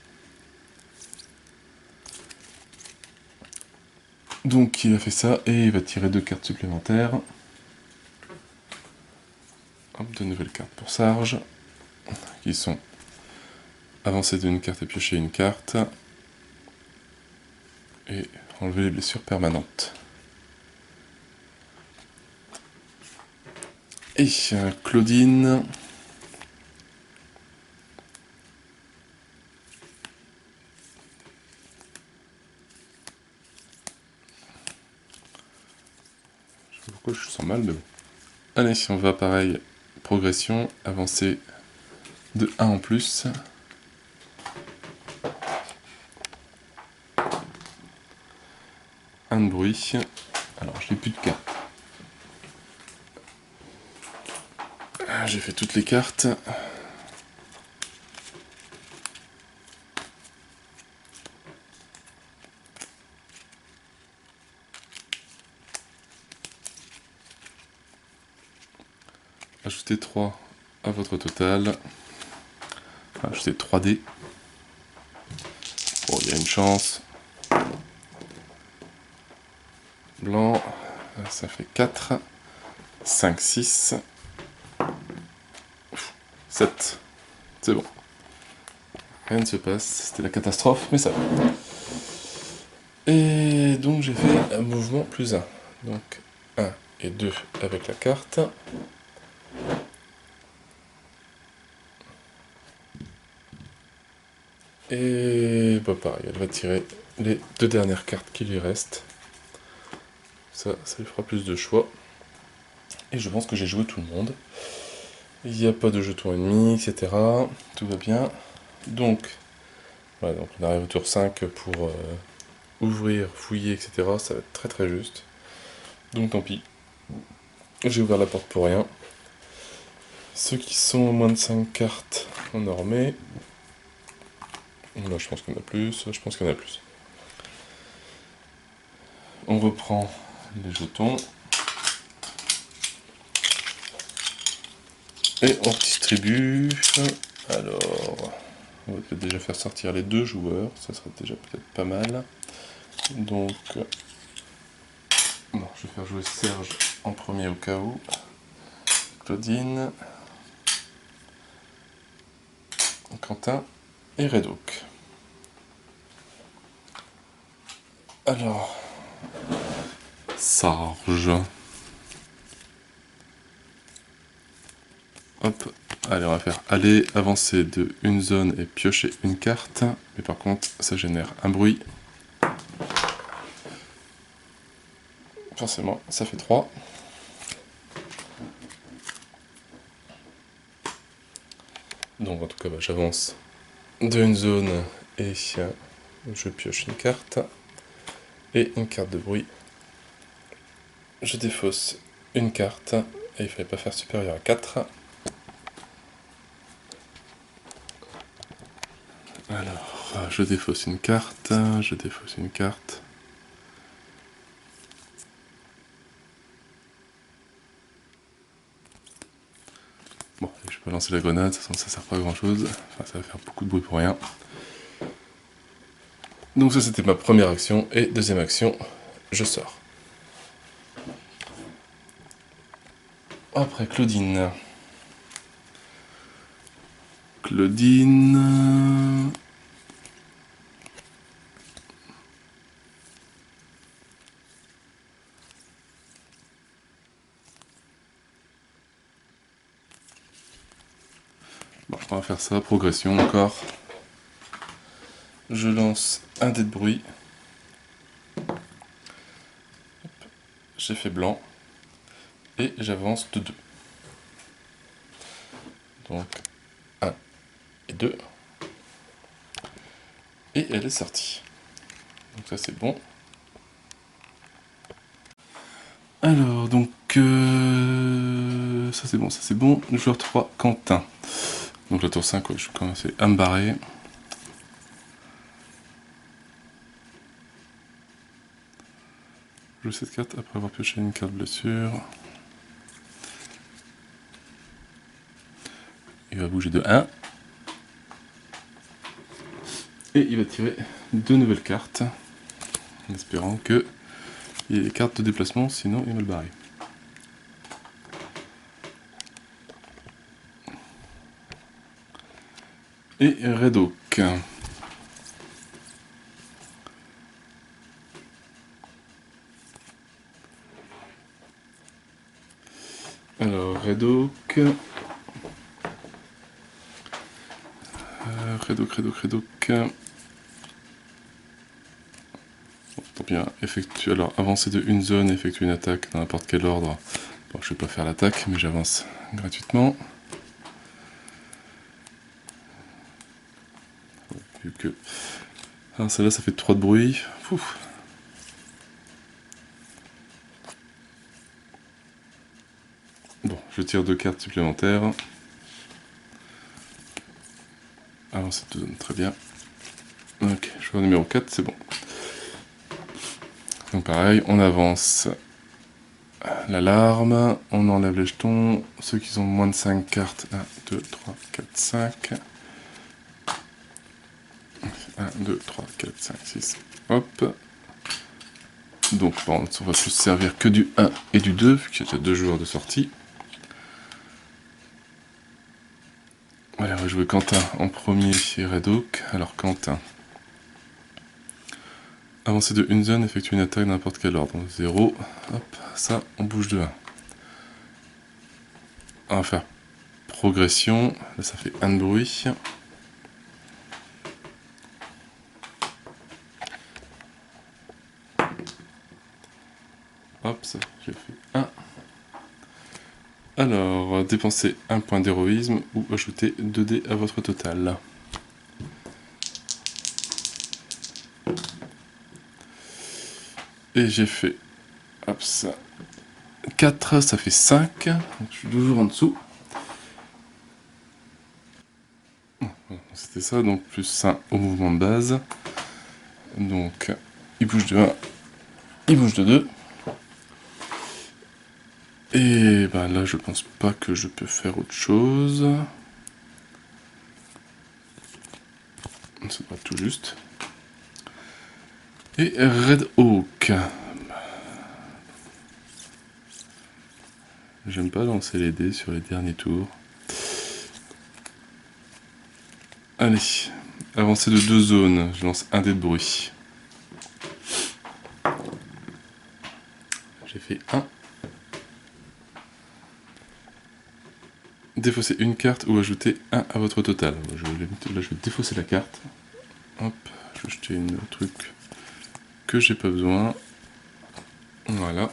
Donc, il a fait ça, et il va tirer 2 cartes supplémentaires. Hop, 2 nouvelles cartes pour Sarge, qui sont avancer d'une carte et piocher une carte, et enlever les blessures permanentes. Et Claudine. Je sais pas pourquoi je sens mal, mais bon. Allez, si on va pareil, progression, avancer de 1 en plus. Un de bruit. Alors, je n'ai plus de cartes. J'ai fait toutes les cartes. Ajoutez 3 à votre total. Ajoutez 3D. Bon, il y a une chance. Blanc, ça fait 4. 5, 6. 7. C'est bon. Rien ne se passe. C'était la catastrophe, mais ça va. Et donc j'ai fait un mouvement plus 1. Donc 1 et 2 avec la carte. Et bah pareil, elle va tirer les 2 dernières cartes qui lui restent. Ça lui fera plus de choix. Et je pense que j'ai joué tout le monde. Il n'y a pas de jetons ennemis, etc. Tout va bien. Donc, voilà, donc on arrive au tour 5 pour ouvrir, fouiller, etc. Ça va être très très juste. Donc tant pis. J'ai ouvert la porte pour rien. Ceux qui sont à moins de 5 cartes, on en remet. Là, je pense qu'il y en a plus. Je pense qu'il y en a plus. On reprend les jetons. Et on redistribue. Alors, on va peut-être déjà faire sortir les 2 joueurs. Ça serait déjà peut-être pas mal. Donc, bon, je vais faire jouer Serge en premier au cas où. Claudine. Quentin et Redouk. Alors, Sarge. Hop, allez, on va faire aller, avancer de une zone et piocher une carte. Mais par contre, ça génère un bruit. Forcément, ça fait 3. Donc en tout cas, bah, j'avance de une zone et je pioche une carte. Et une carte de bruit. Je défausse une carte. Et il fallait pas faire supérieur à 4. Alors, je défausse une carte, je défausse une carte. Bon, je peux lancer la grenade, ça sert pas à grand chose. Enfin, ça va faire beaucoup de bruit pour rien. Donc ça, c'était ma première action. Et deuxième action, je sors. Après, Claudine. Claudine... Bon, on va faire ça, progression encore. Je lance un dé de bruit. J'ai fait blanc. Et j'avance de 2. Donc, 1 et 2. Et elle est sortie. Donc ça c'est bon. Alors, donc... ça c'est bon, ça c'est bon. Joueur 3, Quentin. Donc la tour 5, ouais, je vais commencer à me barrer. Je joue cette carte après avoir pioché une carte blessure. Il va bouger de 1. Et il va tirer 2 nouvelles cartes. En espérant que il y ait des cartes de déplacement, sinon il va le barrer. Et Redouk. Alors, Redouk. Redouk. Bon, tant bien, effectue. Alors, avancer de une zone, effectuer une attaque dans n'importe quel ordre. Bon, je vais pas faire l'attaque, mais j'avance gratuitement. Vu que... Alors, celle-là, ça fait 3 de bruit. Ouf. Bon, je tire 2 cartes supplémentaires. Avancer de zone, très bien. Ok, joueur numéro 4, c'est bon. Donc pareil, on avance l'alarme, on enlève les jetons, ceux qui ont moins de 5 cartes, 1, 2, 3, 4, 5. 1, 2, 3, 4, 5, 6, hop. Donc bon, on va plus servir que du 1 et du 2, vu qu'il y a 2 joueurs de sortie. Voilà, on va jouer Quentin en premier chez Redouk. Alors Quentin, Avancer de une zone, effectuer une attaque dans n'importe quel ordre. 0, hop, ça, on bouge de 1. On va faire progression, là ça fait 1 de bruit. Hop, ça, j'ai fait 1. Alors, dépensez 1 point d'héroïsme ou ajoutez 2 dés à votre total. Et j'ai fait, hop, ça, 4, ça fait 5, donc je suis toujours en dessous. C'était ça, donc plus 1 au mouvement de base. Donc, il bouge de 1, il bouge de 2. Et ben là, je pense pas que je peux faire autre chose. Ça doit être tout juste. Et Red Hawk. J'aime pas lancer les dés sur les derniers tours. Allez, avancée de 2 zones. Je lance 1 dé de bruit. J'ai fait 1. Défausser une carte ou ajouter 1 à votre total. Là, je vais défausser la carte. Hop, je vais jeter un truc que j'ai pas besoin. Voilà.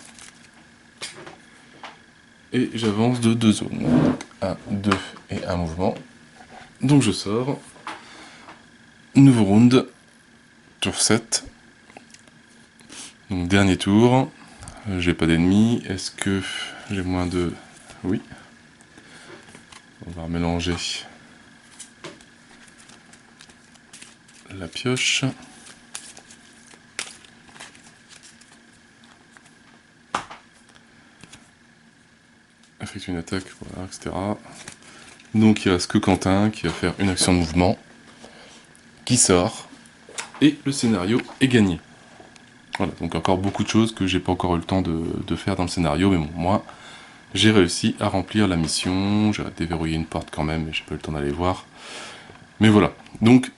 Et j'avance de 2 zones. Donc 1, 2 et 1 mouvement. Donc je sors. Nouveau round. Tour 7. Donc dernier tour. J'ai pas d'ennemis. Est-ce que j'ai moins de... Oui. On va mélanger la pioche. Effectue une attaque, voilà, etc. Donc il reste que Quentin qui va faire une action de mouvement, qui sort, et le scénario est gagné. Voilà, donc encore beaucoup de choses que j'ai pas encore eu le temps de faire dans le scénario, mais bon, moi, j'ai réussi à remplir la mission, j'ai déverrouillé une porte quand même, mais j'ai pas eu le temps d'aller voir. Mais voilà, donc,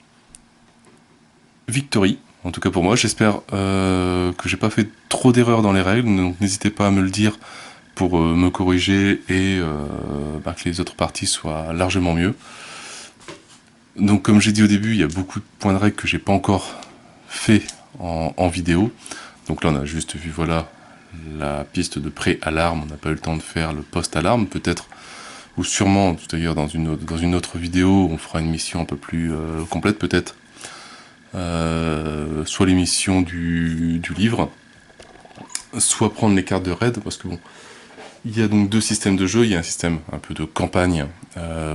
victory, en tout cas pour moi, j'espère que j'ai pas fait trop d'erreurs dans les règles, donc n'hésitez pas à me le dire pour me corriger et que les autres parties soient largement mieux. Donc comme j'ai dit au début, il y a beaucoup de points de règle que j'ai pas encore fait en vidéo. Donc là on a juste vu, voilà, la piste de pré-alarme, on n'a pas eu le temps de faire le post-alarme, peut-être, ou sûrement, d'ailleurs dans une autre vidéo, on fera une mission un peu plus complète peut-être. Soit les missions du livre, soit prendre les cartes de raid, parce que bon, il y a donc 2 systèmes de jeu. Il y a un système un peu de campagne,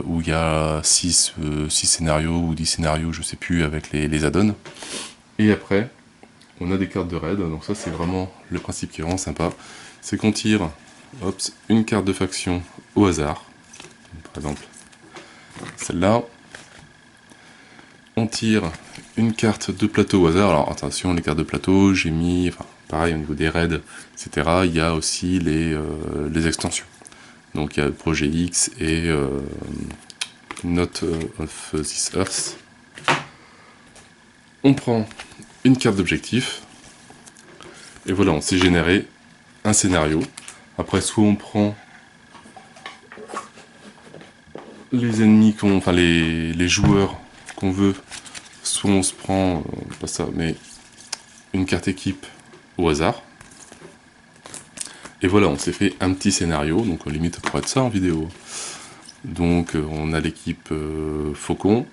où il y a 6 scénarios ou 10 scénarios, je sais plus, avec les add-ons. Et après, on a des cartes de raid, donc ça c'est vraiment le principe qui est vraiment sympa. C'est qu'on tire, hop, une carte de faction au hasard. Par exemple, celle-là. On tire une carte de plateau au hasard. Alors attention, les cartes de plateau, j'ai mis... Enfin, pareil, au niveau des raids, etc., il y a aussi les extensions. Donc il y a le projet X et Note of this Earth. On prend une carte d'objectif, et voilà, on s'est généré un scénario. Après, soit on prend les ennemis, enfin les joueurs qu'on veut, soit on se prend, pas ça, mais une carte équipe au hasard. Et voilà, on s'est fait un petit scénario, donc limite ça pourrait être ça en vidéo. Donc on a l'équipe Faucon,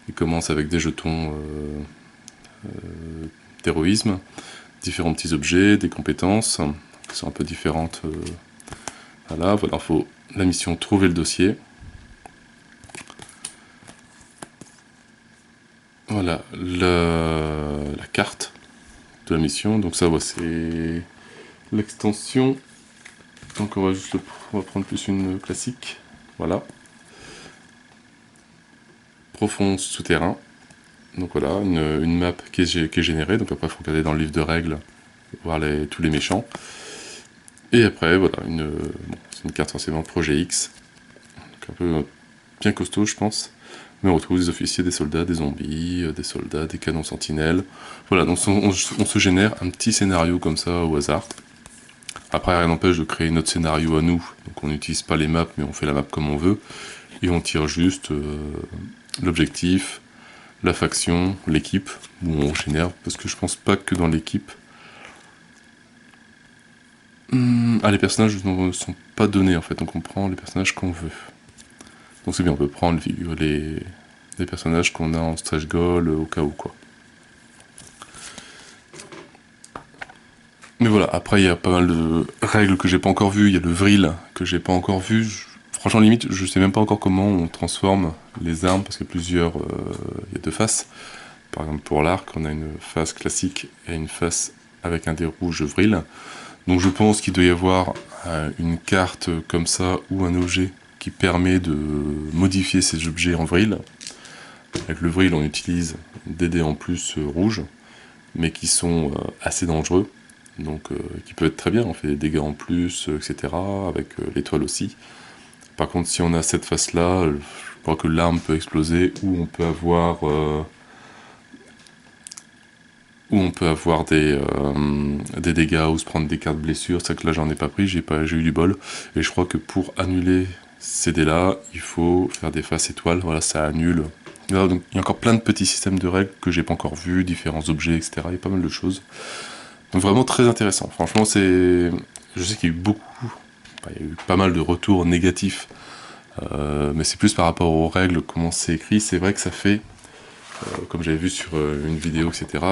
qui commence avec des jetons d'héroïsme, différents petits objets, des compétences, qui sont un peu différentes. Voilà, il faut la mission trouver le dossier. Voilà, la carte de la mission, donc ça, c'est l'extension. Donc on va prendre plus une classique, voilà. Profond souterrain, donc voilà, une map qui est générée, donc après il faut regarder dans le livre de règles, voir tous les méchants. Et après, voilà, c'est une carte forcément Projet X, donc un peu bien costaud je pense. Mais on retrouve des officiers, des soldats, des zombies, des soldats, des canons sentinelles. Voilà, donc on se génère un petit scénario comme ça au hasard. Après, rien n'empêche de créer notre scénario à nous. Donc on n'utilise pas les maps, mais on fait la map comme on veut. Et on tire juste l'objectif, la faction, l'équipe, où on génère, parce que je pense pas que dans l'équipe... les personnages ne sont pas donnés en fait, donc on prend les personnages qu'on veut. Donc c'est bien, on peut prendre les personnages qu'on a en stretch goal au cas où quoi. Mais voilà, après il y a pas mal de règles que j'ai pas encore vues, il y a le vril que j'ai pas encore vu. Franchement limite, je sais même pas encore comment on transforme les armes, parce qu'il y a plusieurs... il y a deux faces. Par exemple pour l'arc, on a une face classique et une face avec un dé rouge vril. Donc je pense qu'il doit y avoir une carte comme ça, ou un objet qui permet de modifier ces objets en vril. Avec le vril, on utilise des dés en plus rouges, mais qui sont assez dangereux. Donc qui peut être très bien, on fait des dégâts en plus, etc. Avec l'étoile aussi. Par contre, si on a cette face-là, je crois que l'arme peut exploser, ou on peut avoir... des dégâts ou se prendre des cartes blessures. C'est que là j'en ai pas pris, j'ai eu du bol. Et je crois que pour annuler ces dés là, il faut faire des faces étoiles, voilà, ça annule. Là, donc, il y a encore plein de petits systèmes de règles que j'ai pas encore vus, différents objets, etc. Il y a pas mal de choses. Donc vraiment très intéressant. Franchement, c'est... Je sais qu'il y a eu il y a eu pas mal de retours négatifs. Mais c'est plus par rapport aux règles, comment c'est écrit. C'est vrai que ça fait... comme j'avais vu sur une vidéo, etc.,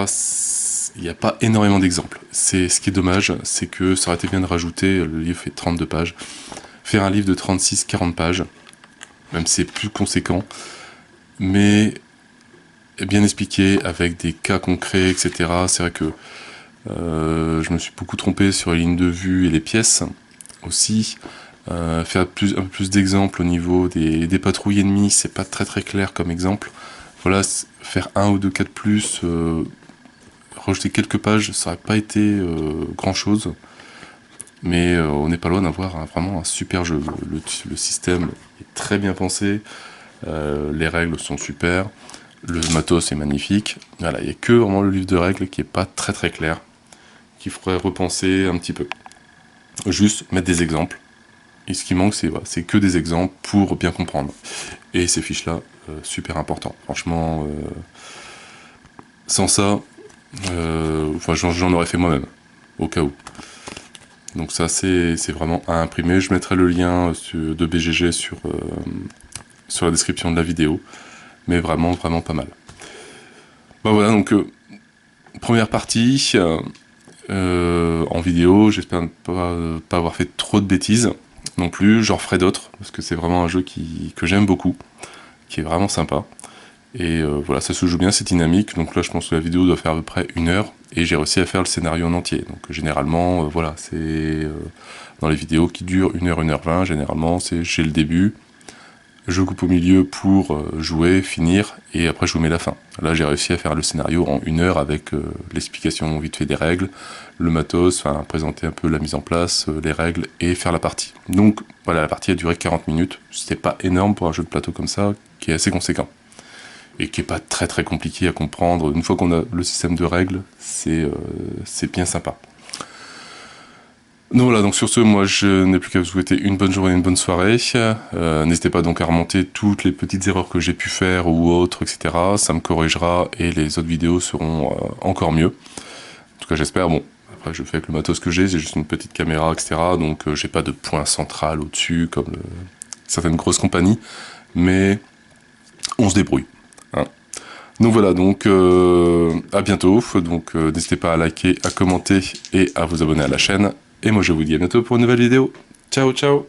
il n'y a pas énormément d'exemples. Ce qui est dommage, c'est que ça aurait été bien de rajouter, le livre fait 32 pages, faire un livre de 36-40 pages, même si c'est plus conséquent, mais bien expliqué, avec des cas concrets, etc. C'est vrai que je me suis beaucoup trompé sur les lignes de vue et les pièces, aussi. Faire un peu plus d'exemples au niveau des patrouilles ennemies, c'est pas très clair comme exemple. Voilà, faire un ou deux cas de plus, rajouter quelques pages, ça n'aurait pas été grand chose, mais on n'est pas loin d'avoir vraiment un super jeu. Le système est très bien pensé, les règles sont super, le matos est magnifique. Voilà, il n'y a que vraiment le livre de règles qui n'est pas très clair, qu'il faudrait repenser un petit peu. Juste mettre des exemples. Et ce qui manque, c'est que des exemples pour bien comprendre. Et ces fiches-là, super important. Franchement, sans ça, j'en aurais fait moi-même, au cas où. Donc ça, c'est vraiment à imprimer. Je mettrai le lien de BGG sur la description de la vidéo. Mais vraiment pas mal. Bah voilà, donc première partie en vidéo. J'espère ne pas avoir fait trop de bêtises non plus. J'en referai d'autres, parce que c'est vraiment un jeu que j'aime beaucoup, qui est vraiment sympa. Et voilà, ça se joue bien, c'est dynamique. Donc là, je pense que la vidéo doit faire à peu près 1 heure. Et j'ai réussi à faire le scénario en entier. Donc généralement, voilà, c'est dans les vidéos qui durent 1 heure, 1 heure 20, généralement, c'est chez le début. Je coupe au milieu pour jouer, finir, et après je vous mets la fin. Là, j'ai réussi à faire le scénario en 1 heure avec l'explication vite fait des règles, le matos, enfin présenter un peu la mise en place, les règles, et faire la partie. Donc voilà, la partie a duré 40 minutes. C'était pas énorme pour un jeu de plateau comme ça, qui est assez conséquent. Et qui est pas très compliqué à comprendre. Une fois qu'on a le système de règles, c'est bien sympa. Donc voilà, donc sur ce, moi je n'ai plus qu'à vous souhaiter une bonne journée, une bonne soirée. N'hésitez pas donc à remonter toutes les petites erreurs que j'ai pu faire ou autres, etc. Ça me corrigera et les autres vidéos seront encore mieux. En tout cas j'espère. Bon, après je fais avec le matos que j'ai juste une petite caméra, etc. Donc j'ai pas de point central au-dessus comme certaines grosses compagnies. Mais on se débrouille. Hein. Donc voilà, donc à bientôt. Donc n'hésitez pas à liker, à commenter et à vous abonner à la chaîne. Et moi je vous dis à bientôt pour une nouvelle vidéo. Ciao ciao.